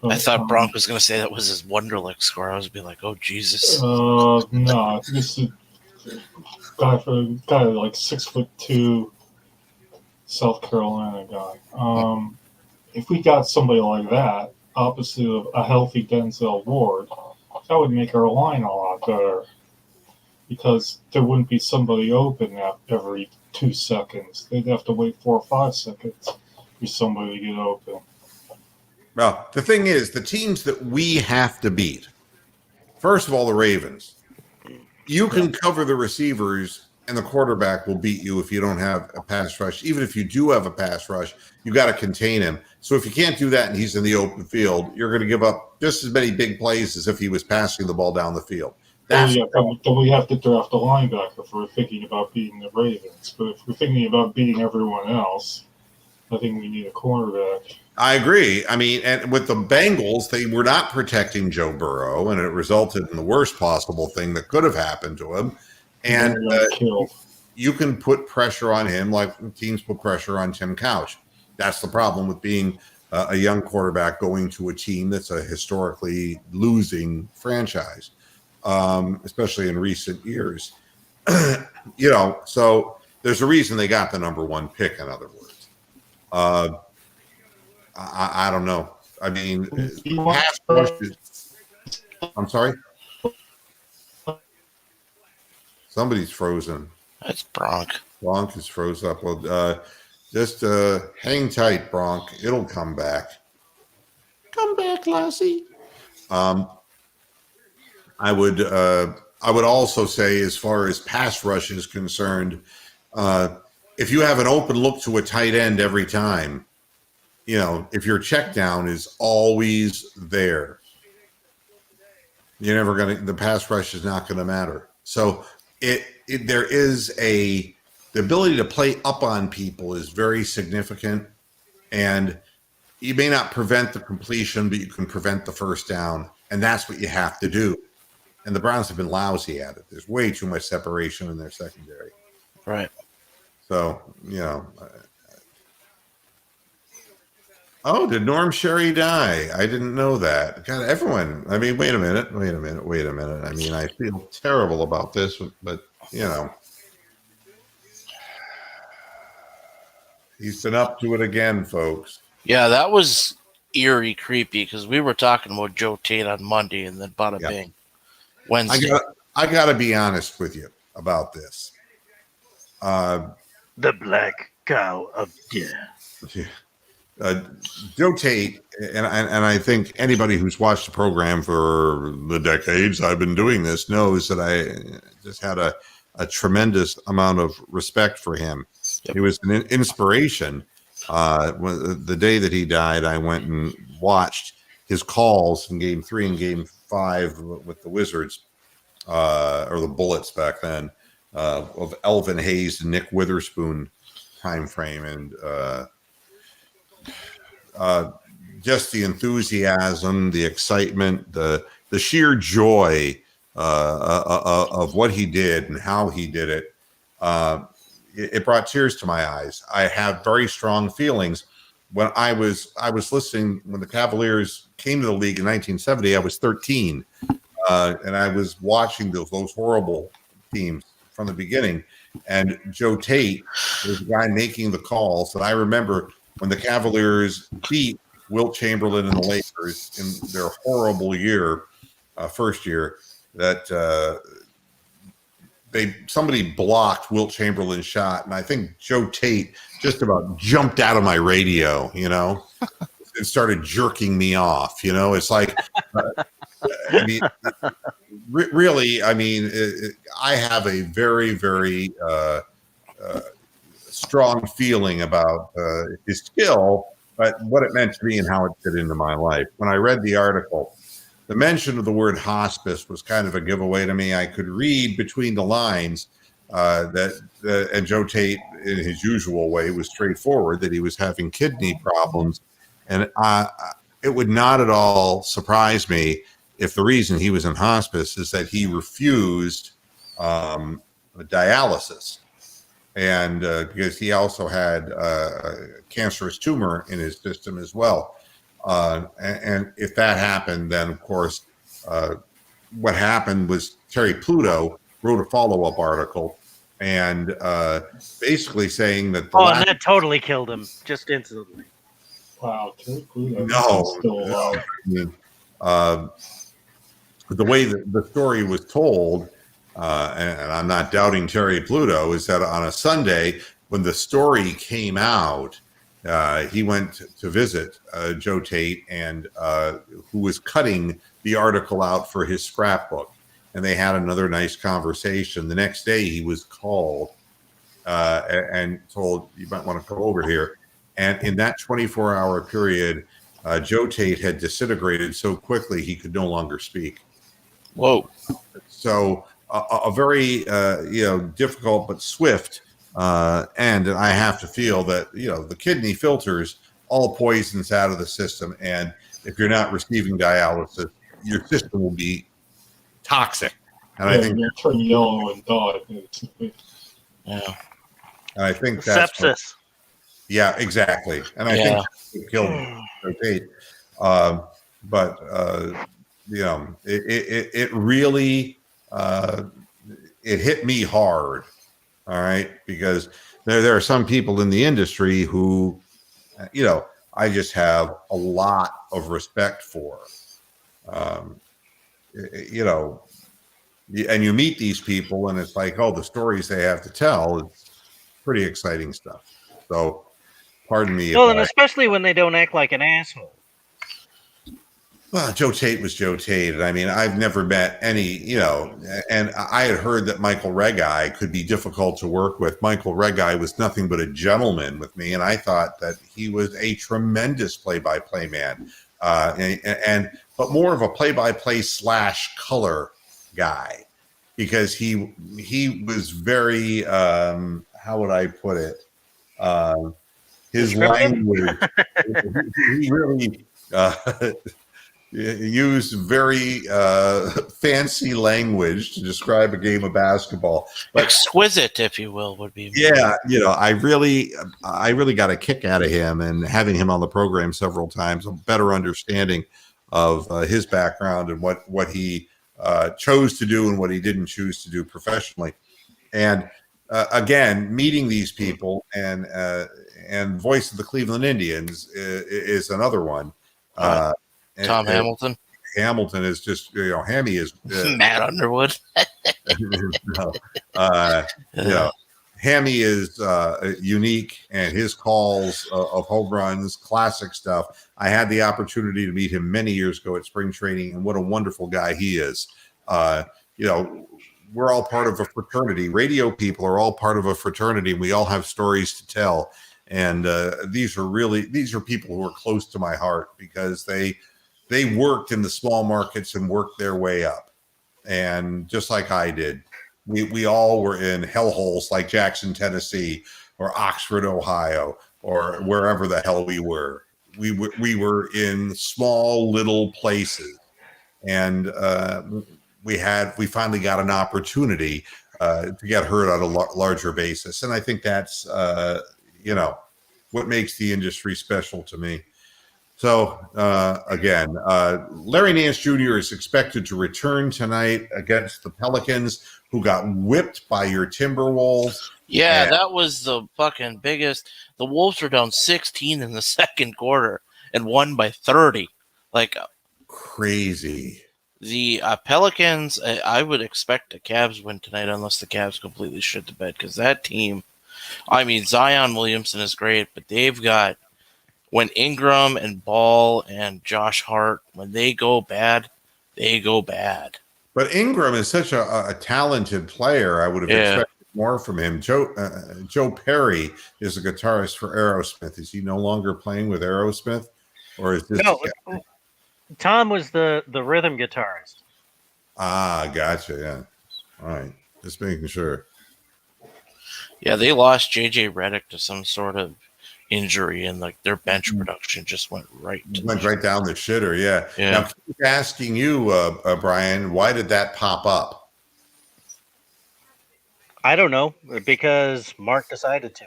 But, I thought Bronk was going to say that was his Wonderlic score. I was be like, oh Jesus. No, I think it's the guy like 6'2", South Carolina guy. If we got somebody like that opposite of a healthy Denzel Ward, that would make our line a lot better because there wouldn't be somebody open every 2 seconds. They'd have to wait 4 or 5 seconds for somebody to get open. Well, the thing is, the teams that we have to beat, first of all, the Ravens, you can cover the receivers and the quarterback will beat you if you don't have a pass rush. Even if you do have a pass rush, you got to contain him. So if you can't do that and he's in the open field, you're going to give up just as many big plays as if he was passing the ball down the field. But we have to draft a linebacker if we're thinking about beating the Ravens. But if we're thinking about beating everyone else, I think we need a cornerback. I agree. I mean, and with the Bengals, they were not protecting Joe Burrow, and it resulted in the worst possible thing that could have happened to him. And you can put pressure on him like teams put pressure on Tim Couch. That's the problem with being a young quarterback going to a team that's a historically losing franchise, especially in recent years. So there's a reason they got the number 1 pick, in other words. I don't know. I mean, pass rushes. I'm sorry? Somebody's frozen. That's Bronk. Bronk is froze up. Well, just hang tight, Bronk. It'll come back. Come back, Lassie. I would also say, as far as pass rush is concerned, if you have an open look to a tight end every time, if your check down is always there, you're never the pass rush is not going to matter. So there is the ability to play up on people is very significant, and you may not prevent the completion, but you can prevent the first down, and that's what you have to do. And the Browns have been lousy at it. There's way too much separation in their secondary. Right. So, oh, did Norm Sherry die? I didn't know that. God, everyone. I mean, wait a minute. I mean, I feel terrible about this, but, he's been up to it again, folks. Yeah, that was eerie creepy because we were talking about Joe Tate on Monday and then bada bing Wednesday. I got to be honest with you about this. The black cow of death. Joe Tate, and I think anybody who's watched the program for the decades I've been doing this knows that I just had a tremendous amount of respect for him. Yep. He was an inspiration. The day that he died, I went and watched his calls in Game 3 and Game 5 with the Wizards, or the Bullets back then, of Elvin Hayes and Nick Witherspoon time frame, and just the enthusiasm, the excitement, the sheer joy of what he did and how he did it. It brought tears to my eyes. I have very strong feelings. When I was listening when the Cavaliers came to the league in 1970, I was 13, and I was watching those horrible teams from the beginning. And Joe Tate was the guy making the calls. And I remember when the Cavaliers beat Wilt Chamberlain and the Lakers in their horrible year, first year, that somebody blocked Wilt Chamberlain's shot, and I think Joe Tate just about jumped out of my radio, and started jerking me off. It's like, I mean, really, I mean, I have a very, very strong feeling about his skill, but what it meant to me and how it fit into my life. When I read the article, the mention of the word hospice was kind of a giveaway to me. I could read between the lines and Joe Tate, in his usual way, was straightforward that he was having kidney problems. And it would not at all surprise me if the reason he was in hospice is that he refused dialysis. And because he also had a cancerous tumor in his system as well. And if that happened, then, of course, what happened was Terry Pluto wrote a follow-up article and basically saying that and that totally killed him just instantly. Wow, Terry Pluto No, still alive. The way that the story was told, and I'm not doubting Terry Pluto, is that on a Sunday when the story came out, he went to visit Joe Tate, and who was cutting the article out for his scrapbook. And they had another nice conversation. The next day he was called and told, you might want to come over here. And in that 24-hour period, Joe Tate had disintegrated so quickly he could no longer speak. Whoa. So a very, difficult but swift end. And I have to feel that, the kidney filters all poisons out of the system. And if you're not receiving dialysis, your system will be toxic. And I think you'll turn yellow and die. Yeah. And I think that's sepsis. Yeah, exactly. And I think it killed Joe Tate. But it really it hit me hard. All right, because there are some people in the industry who, I just have a lot of respect for. And you meet these people, and it's like, the stories they have to tell. It's pretty exciting stuff. So, pardon me. Well, and especially when they don't act like an asshole. Well, Joe Tate was Joe Tate. And I mean, I've never met any, and I had heard that Michael Regai could be difficult to work with. Michael Regai was nothing but a gentleman with me. And I thought that he was a tremendous play-by-play man, but more of a play-by-play / color guy, because he was very, how would I put it? His language, he really used very fancy language to describe a game of basketball. But, exquisite, if you will, would be. Yeah, I really got a kick out of him, and having him on the program several times, a better understanding of his background and what he chose to do and what he didn't choose to do professionally. And again, meeting these people and voice of the Cleveland Indians is another one. Tom Hamilton. Hamilton is just, Hammy is Matt Underwood. Hammy is unique, and his calls of home runs, classic stuff. I had the opportunity to meet him many years ago at spring training, and what a wonderful guy he is. We're all part of a fraternity. Radio people are all part of a fraternity. We all have stories to tell. And these are people who are close to my heart, because they worked in the small markets and worked their way up. And just like I did, we all were in hellholes like Jackson, Tennessee, or Oxford, Ohio, or wherever the hell we were. We were in small little places, and we finally got an opportunity to get heard on a larger basis. And I think that's what makes the industry special to me. So, again, Larry Nance Jr. is expected to return tonight against the Pelicans, who got whipped by your Timberwolves. Yeah, that was the fucking biggest. The Wolves were down 16 in the second quarter and won by 30. Like, crazy. The Pelicans, I would expect the Cavs win tonight unless the Cavs completely shit the bed, because that team, I mean, Zion Williamson is great, but they've got, when Ingram and Ball and Josh Hart, when they go bad, they go bad. But Ingram is such a talented player. I would have expected more from him. Joe Perry is a guitarist for Aerosmith. Is he no longer playing with Aerosmith, or is this? No, Tom was the rhythm guitarist. Ah, gotcha. Yeah. All right. Just making sure. Yeah, they lost JJ Redick to some sort of injury, and like their bench production just went right down the shitter. Yeah. Yeah. Now, keep asking you, Brian, why did that pop up? I don't know, because Mark decided to.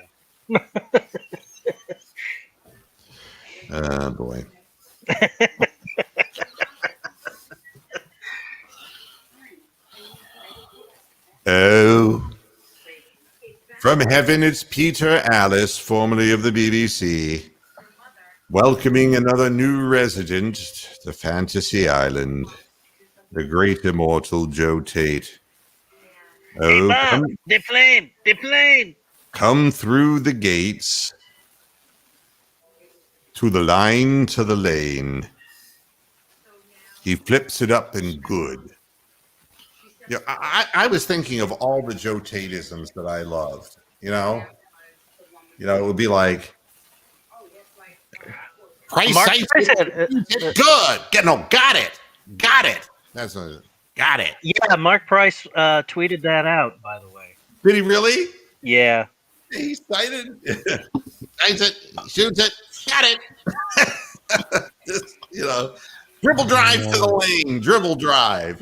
Oh boy. Oh. From heaven, it's Peter Alice, formerly of the BBC, welcoming another new resident to Fantasy Island, the great immortal Joe Tate. Oh, Bob, the plane! Come through the gates to the line to the lane. He flips it up and good. Yeah, I was thinking of all the Joe Tateisms that I loved. You know, it would be like price good. Got it. That's got it. Yeah, Mark Price tweeted that out, by the way. Did he really? Yeah. He cited, cites it, shoots it, got it. Just, dribble drive to the lane, dribble drive,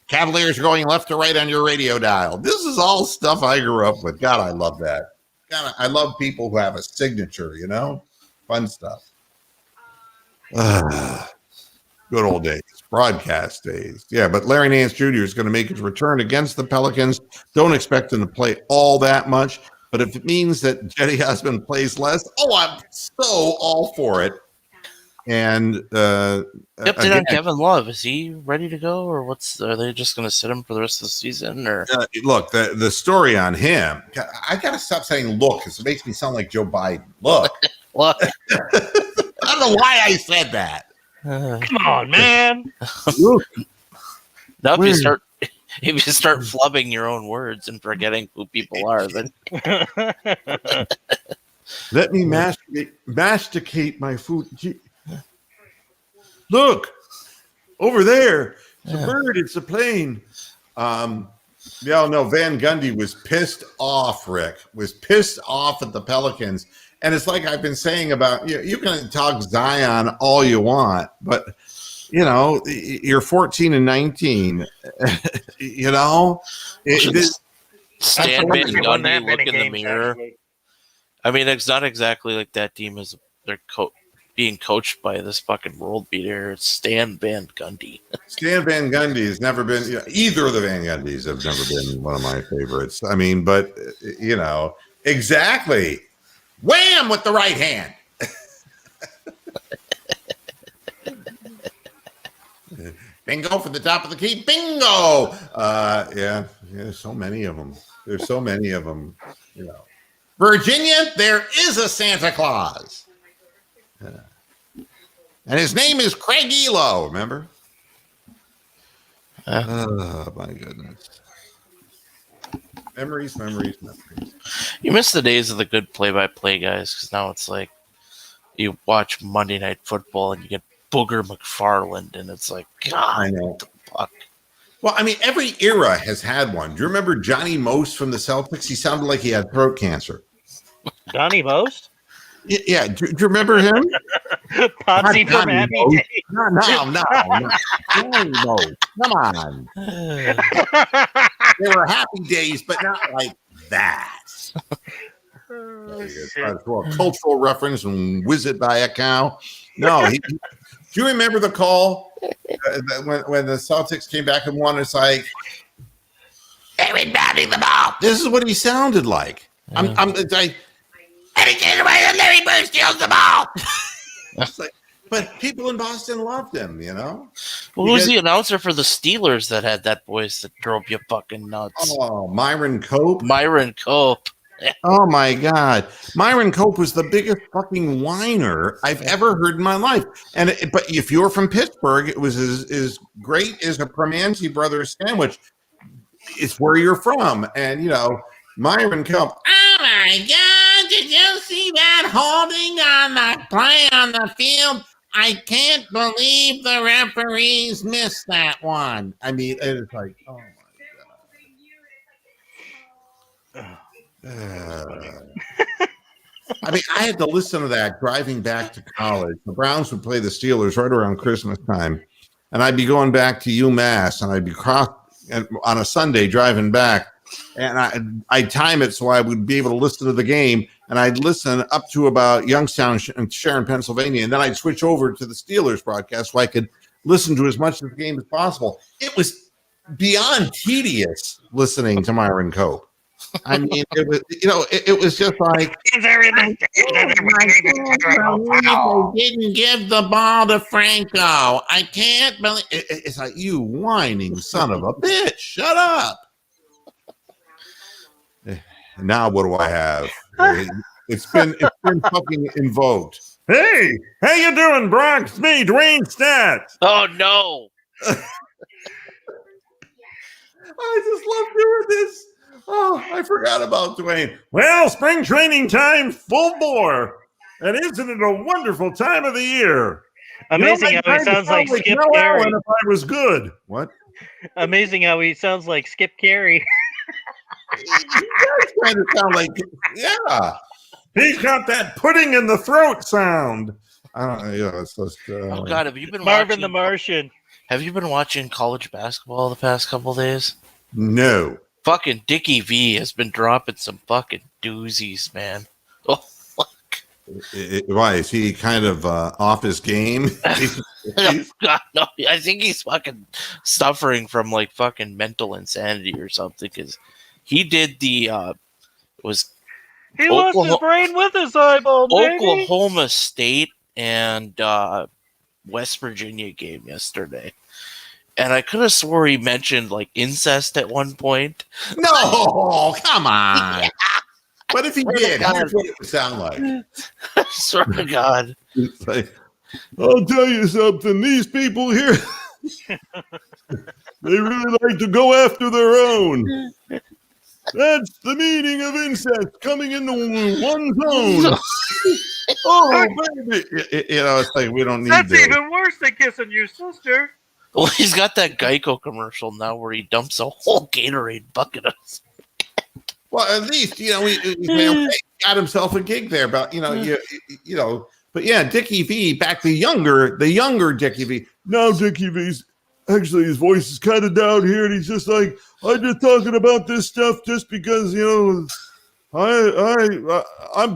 Cavaliers are going left to right on your radio dial. This is all stuff I grew up with. God, I love that. God, I love people who have a signature, fun stuff. Good old days, broadcast days. Yeah, but Larry Nance Jr. is going to make his return against the Pelicans. Don't expect him to play all that much, but if it means that Jetty Osmond plays less, I'm so all for it. And update on Kevin Love. Is he ready to go, or are they just going to sit him for the rest of the season? Or look, the story on him. I got to stop saying "look" because it makes me sound like Joe Biden. Look, look. I don't know why I said that. Come on, man. Now, if you start flubbing your own words and forgetting who people are, then let me masticate my food. Look, over there. It's a bird. It's a plane. No, Van Gundy was pissed off, Rick. Was pissed off at the Pelicans. And it's like I've been saying about, you can talk Zion all you want, but, you're 14 and 19, Stand Van Gundy, look in the mirror. Actually. I mean, it's not exactly like that team is being coached by this fucking world beater. It's Stan Van Gundy. Stan Van Gundy has never been, either of the Van Gundys have never been one of my favorites. I mean, but, exactly. Wham with the right hand. Bingo for the top of the key. Bingo. Yeah, so many of them. There's so many of them, Virginia, there is a Santa Claus. And his name is Craig Elo, remember? Oh, my goodness. Memories. You miss the days of the good play-by-play guys, because now it's like you watch Monday Night Football and you get Booger McFarland, and it's like, God, I know. what the fuck? Well, I mean, every era has had one. Do you remember Johnny Most from the Celtics? He sounded like he had throat cancer. Johnny Most? Yeah. Do you remember him? Potsy from Happy Days. No. Johnny Most. Come on. They were happy days, but not like that. Cultural reference and whiz it by a cow. No, do you remember the call when the Celtics came back and won? It's like, everybody the ball. This is what he sounded like. It's like, Larry Bird steals the ball. It's like, but people in Boston loved him, Well, who was the announcer for the Steelers that had that voice that drove you fucking nuts? Oh, Myron Cope. Oh my God, Myron Cope was the biggest fucking whiner I've ever heard in my life. But if you're from Pittsburgh, it was as great as a Primanti Brothers sandwich. It's where you're from, and Myron Cup. Oh my God! Did you see that holding on the play on the field? I can't believe the referees missed that one. I mean, it's like, oh my God. I mean, I had to listen to that driving back to college. The Browns would play the Steelers right around Christmas time, and I'd be going back to UMass, and I'd be on a Sunday driving back, and I'd time it so I would be able to listen to the game, and I'd listen up to about Youngstown and Sharon, Pennsylvania, and then I'd switch over to the Steelers broadcast so I could listen to as much of the game as possible. It was beyond tedious listening to Myron Cope. I mean, it was, it was just like, They didn't give the ball to Franco. I can't believe it's like, you whining son of a bitch, shut up. Now what do I have? It's been fucking invoked. Hey, how you doing, Bronx? It's me, Dwayne Stats. Oh no! I just love doing this. Oh, I forgot about Dwayne. Well, spring training time, full bore. And isn't it a wonderful time of the year? Amazing how he sounds like Skip Mel Carey. Allen if I was good. What? Amazing how he sounds like Skip Carey. He does kind of sound like, yeah. He's got that pudding in the throat sound. I don't know. Yeah, it's just. Oh God, have you been Marvin watching? the Martian. Have you been watching college basketball the past couple days? No. Fucking Dickie V has been dropping some fucking doozies, man. Oh, fuck. Why is he kind of off his game? God, no, I think he's fucking suffering from like fucking mental insanity or something. Because he did the He lost his brain with his eyeball, baby. Oklahoma State and West Virginia game yesterday. And I could have swore he mentioned like incest at one point. No, come on. Yeah. What if he did? Here's what it would sound like. I swear to God. It's like, I'll tell you something. These people here, they really like to go after their own. That's the meaning of incest, coming into one zone. Oh, baby. It's like we don't need That's this. even worse than kissing your sister. Well, he's got that Geico commercial now where he dumps a whole Gatorade bucket of. Well, at least, he got himself a gig there. But, but yeah, Dickie V, back the younger Dickie V. Now Dickie V's, actually his voice is kind of down here. And he's just like, I'm just talking about this stuff just because, I'm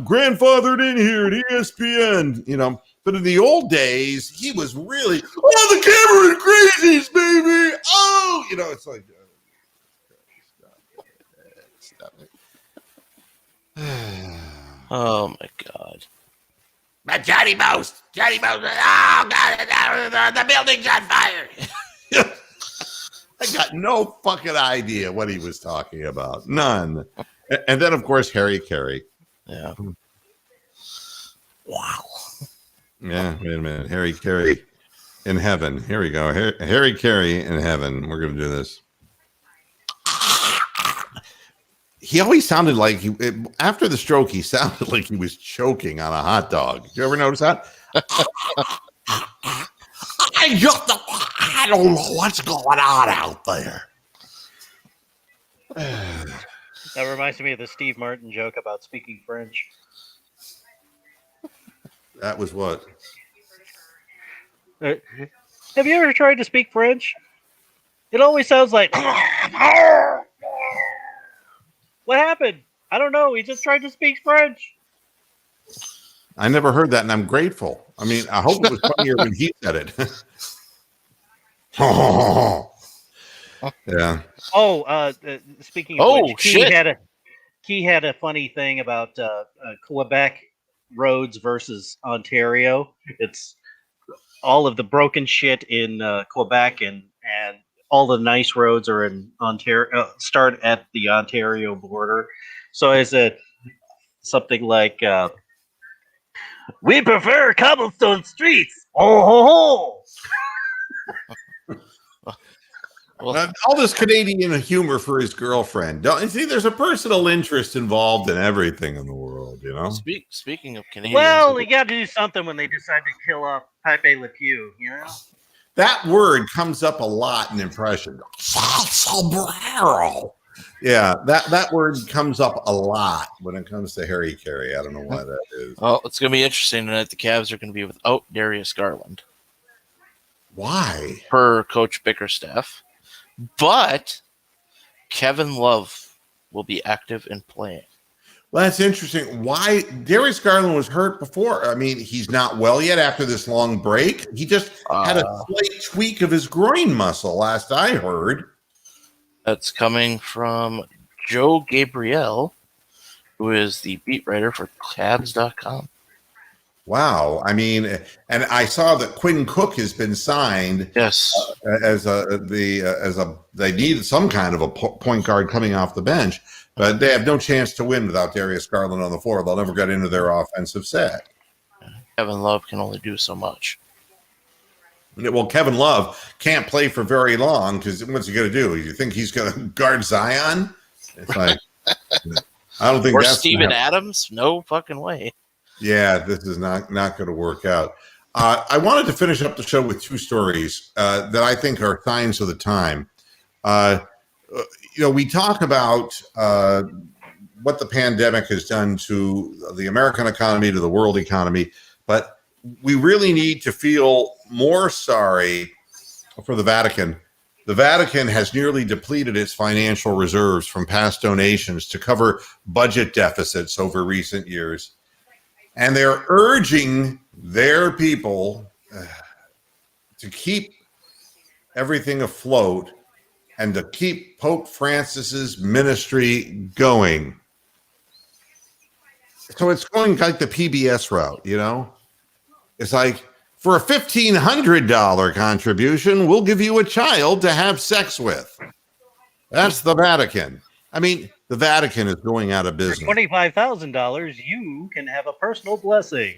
grandfathered in here at ESPN, But in the old days, he was really, the Cameron Crazies, baby. Oh, it's like, stop it. Oh my God. But Johnny Most. Oh God, the building's on fire. I got no fucking idea what he was talking about. None. And then, of course, Harry Carey. Yeah. Wow. Yeah, wait a minute. Harry Carey in heaven. Here we go. Harry Carey in heaven. We're going to do this. He always sounded like after the stroke, he sounded like he was choking on a hot dog. Did you ever notice that? I don't know what's going on out there. That reminds me of the Steve Martin joke about speaking French. That was what? Have you ever tried to speak French? It always sounds like. What happened? I don't know. He just tried to speak French. I never heard that, and I'm grateful. I mean, I hope it was funnier when he said it. Yeah. Oh, speaking of which, shit. Key had a funny thing about Quebec roads versus Ontario. It's all of the broken shit in Quebec, and all the nice roads are in Ontario. Start at the Ontario border. So I said something like, "We prefer cobblestone streets." Oh ho ho! Well, All this Canadian humor for his girlfriend. Don't you see? There's a personal interest involved in everything in the world, you know. speaking of Canadians, Well, you got to do something when they decide to kill off Pepe Le Pew, you know? That word comes up a lot in impression. Yeah, that word comes up a lot when it comes to Harry Carey. I don't know why that is. well, it's going to be interesting tonight. The Cavs are going to be without Darius Garland Why? per Coach Bickerstaff, but Kevin Love will be active and playing. Well, that's interesting. Why? Darius Garland was hurt before. I mean, he's not well yet after this long break. He just had a slight tweak of his groin muscle, last I heard. That's coming from Joe Gabriel, who is the beat writer for Cavs.com. Wow. I mean, and I saw that Quinn Cook has been signed. Yes, They need some kind of a point guard coming off the bench, but they have no chance to win without Darius Garland on the floor. They'll never get into their offensive set. Kevin Love can only do so much. Well, Kevin Love can't play for very long because what's he going to do? You think he's going to guard Zion? It's like I don't think Or that's Steven Adams? No fucking way. Yeah, this is not going to work out. I wanted to finish up the show with two stories that I think are signs of the time. We talk about what the pandemic has done to the American economy, to the world economy, but we really need to feel more sorry for the Vatican. The Vatican has nearly depleted its financial reserves from past donations to cover budget deficits over recent years. And they're urging their people to keep everything afloat and to keep Pope Francis's ministry going. So it's going like the PBS route, you know? It's like, for a $1,500 contribution, we'll give you a child to have sex with. That's the Vatican. I mean, the Vatican is going out of business. For $25,000, you can have a personal blessing.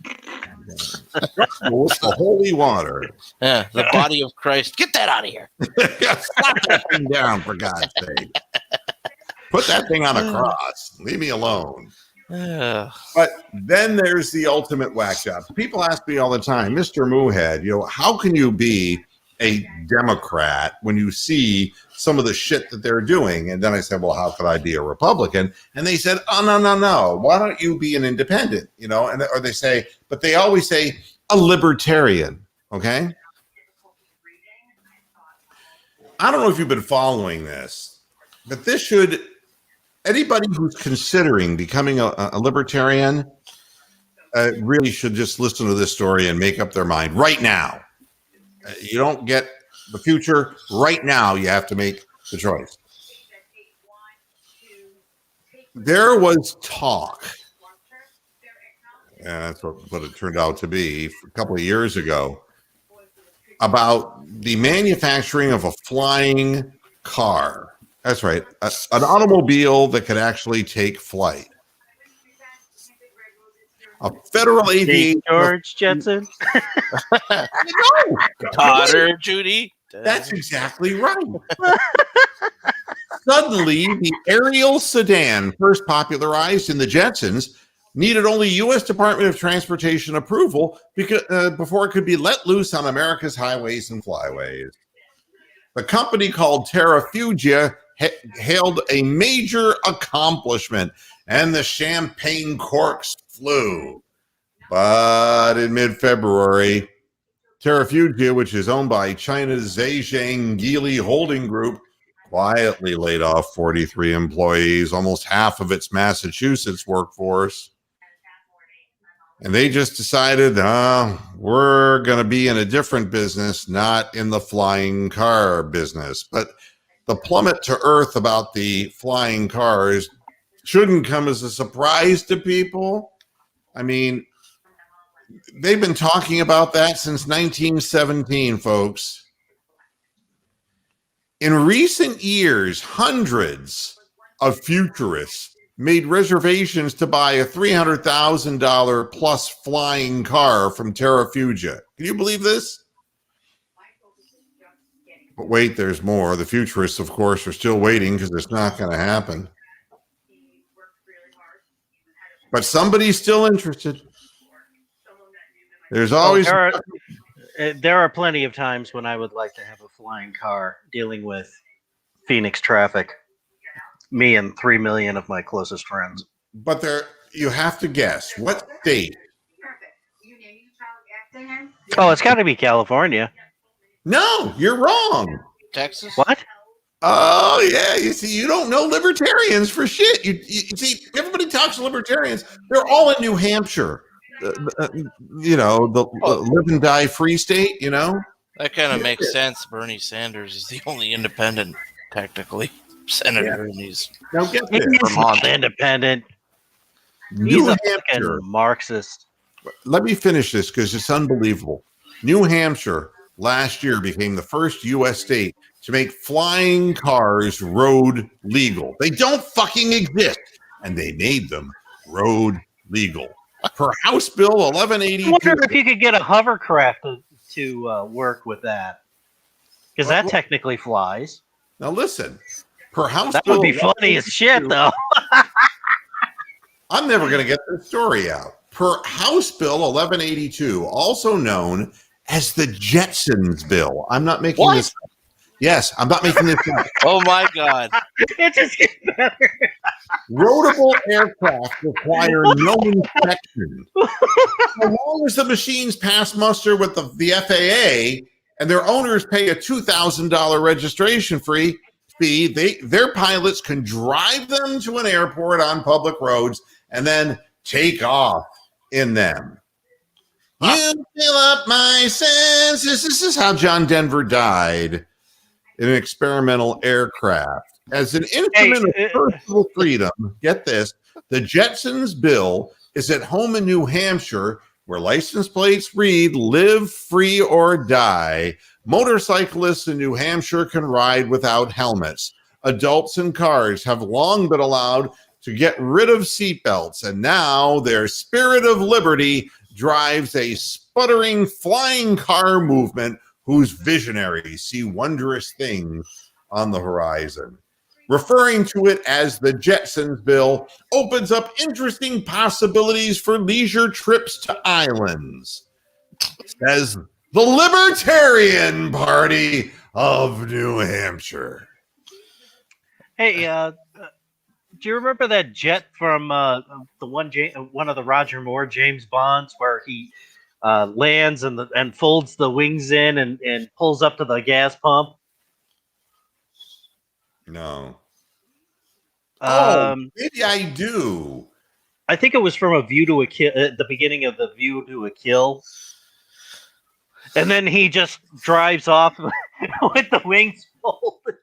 The holy water. Yeah, the body of Christ. Get that out of here. Slap that thing down, for God's sake. Put that thing on a cross. Leave me alone. But then there's the ultimate whack job. People ask me all the time, Mr. Moohead, how can you be a Democrat when you see some of the shit that they're doing? And then I said, well, how could I be a Republican? And they said, oh, no. Why don't you be an independent? Or they say, but they always say a libertarian. Okay. I don't know if you've been following this, but this should, anybody who's considering becoming a libertarian really should just listen to this story and make up their mind right now. You don't get the future. Right now, you have to make the choice. There was talk, and that's what it turned out to be a couple of years ago, about the manufacturing of a flying car. That's right, an automobile that could actually take flight. A federal aviation. George Jetson. Potter, Judy. That's exactly right. Suddenly, the aerial sedan, first popularized in the Jetsons, needed only U.S. Department of Transportation approval before it could be let loose on America's highways and flyways. The company called Terrafugia hailed a major accomplishment, and the champagne corks flew. But in mid-February, Terrafugia, which is owned by China's Zhejiang Geely Holding Group, quietly laid off 43 employees, almost half of its Massachusetts workforce. And they just decided, we're going to be in a different business, not in the flying car business. But the plummet to earth about the flying cars shouldn't come as a surprise to people. I mean, they've been talking about that since 1917, folks. In recent years, hundreds of futurists made reservations to buy a $300,000 plus flying car from Terrafugia. Can you believe this? But wait, there's more. The futurists, of course, are still waiting because it's not going to happen. But somebody's still interested. There's always... There are plenty of times when I would like to have a flying car dealing with Phoenix traffic. Me and 3 million of my closest friends. But you have to guess. What state? Oh, it's got to be California. No, you're wrong. Texas? What? Oh, yeah. You see, you don't know libertarians for shit. You see, everybody talks libertarians. They're all in New Hampshire. The live and die free state, you know? That kind of makes sense. Bernie Sanders is the only independent, technically, senator in these. Now get this. He's not independent. He's a fucking Marxist. Let me finish this because it's unbelievable. New Hampshire last year became the first U.S. state to make flying cars road legal. They don't fucking exist, and they made them road legal. Per House Bill 1182. I wonder if you could get a hovercraft to work with that, because that technically flies. Now listen, per House that Bill would be funny as shit, though. I'm never going to get this story out. Per House Bill 1182, also known as the Jetsons Bill. I'm not making this up. Yes, I'm not making this up. Oh my God. It just gets better. Roadable aircraft require no inspection. So long as the machines pass muster with the FAA and their owners pay a $2,000 registration fee, their pilots can drive them to an airport on public roads and then take off in them. You fill up my senses. This is how John Denver died in an experimental aircraft. As an instrument of personal freedom, get this, the Jetsons Bill is at home in New Hampshire, where license plates read, live free or die. Motorcyclists in New Hampshire can ride without helmets. Adults in cars have long been allowed to get rid of seatbelts, and now their spirit of liberty drives a sputtering flying car movement whose visionaries see wondrous things on the horizon. Referring to it as the Jetsons Bill opens up interesting possibilities for leisure trips to islands, says the Libertarian Party of New Hampshire. Hey, do you remember that jet from the one of the Roger Moore James Bonds where he lands and folds the wings in and pulls up to the gas pump? No. Maybe I do. I think it was from A View to a Kill, at the beginning of The View to a Kill. And then he just drives off with the wings folded.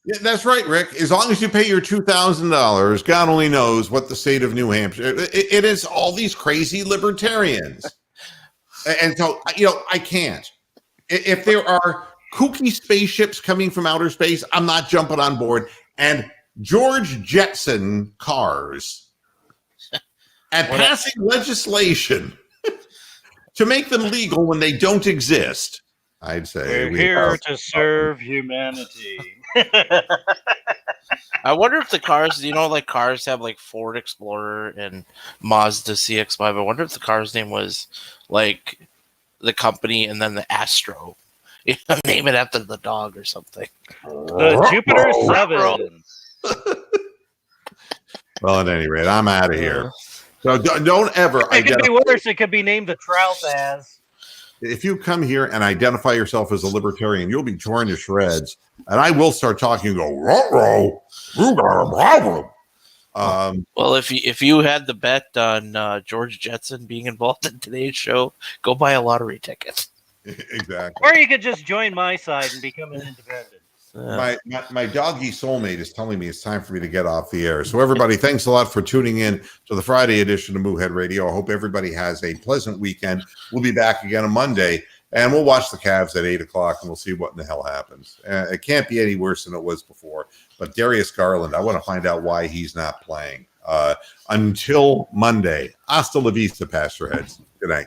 Yeah, that's right, Rick. As long as you pay your $2,000, God only knows what the state of New Hampshire. It is all these crazy libertarians, and so I can't. If there are kooky spaceships coming from outer space, I'm not jumping on board. And George Jetson cars and passing legislation to make them legal when they don't exist, I'd say we're here to serve humanity. I wonder if the cars, like cars have like Ford Explorer and Mazda CX-5. I wonder if the car's name was like the company and then the Astro. Name it after the dog or something. The Jupiter 7. Well, at any rate, I'm out of here. So don't ever. It could be worse. It could be named the Troutaz. If you come here and identify yourself as a libertarian, you'll be torn to shreds. And I will start talking and go, ruh-roh, you got a problem. Well, if you had the bet on George Jetson being involved in today's show, go buy a lottery ticket. Exactly. Or you could just join my side and become an independent. My doggy soulmate is telling me it's time for me to get off the air. So everybody, thanks a lot for tuning in to the Friday edition of Moohead Radio. I hope everybody has a pleasant weekend. We'll be back again on Monday, and we'll watch the Cavs at 8 o'clock, and we'll see what in the hell happens. It can't be any worse than it was before. But Darius Garland, I want to find out why he's not playing. Until Monday, hasta la vista, Pastor Heads. Good night.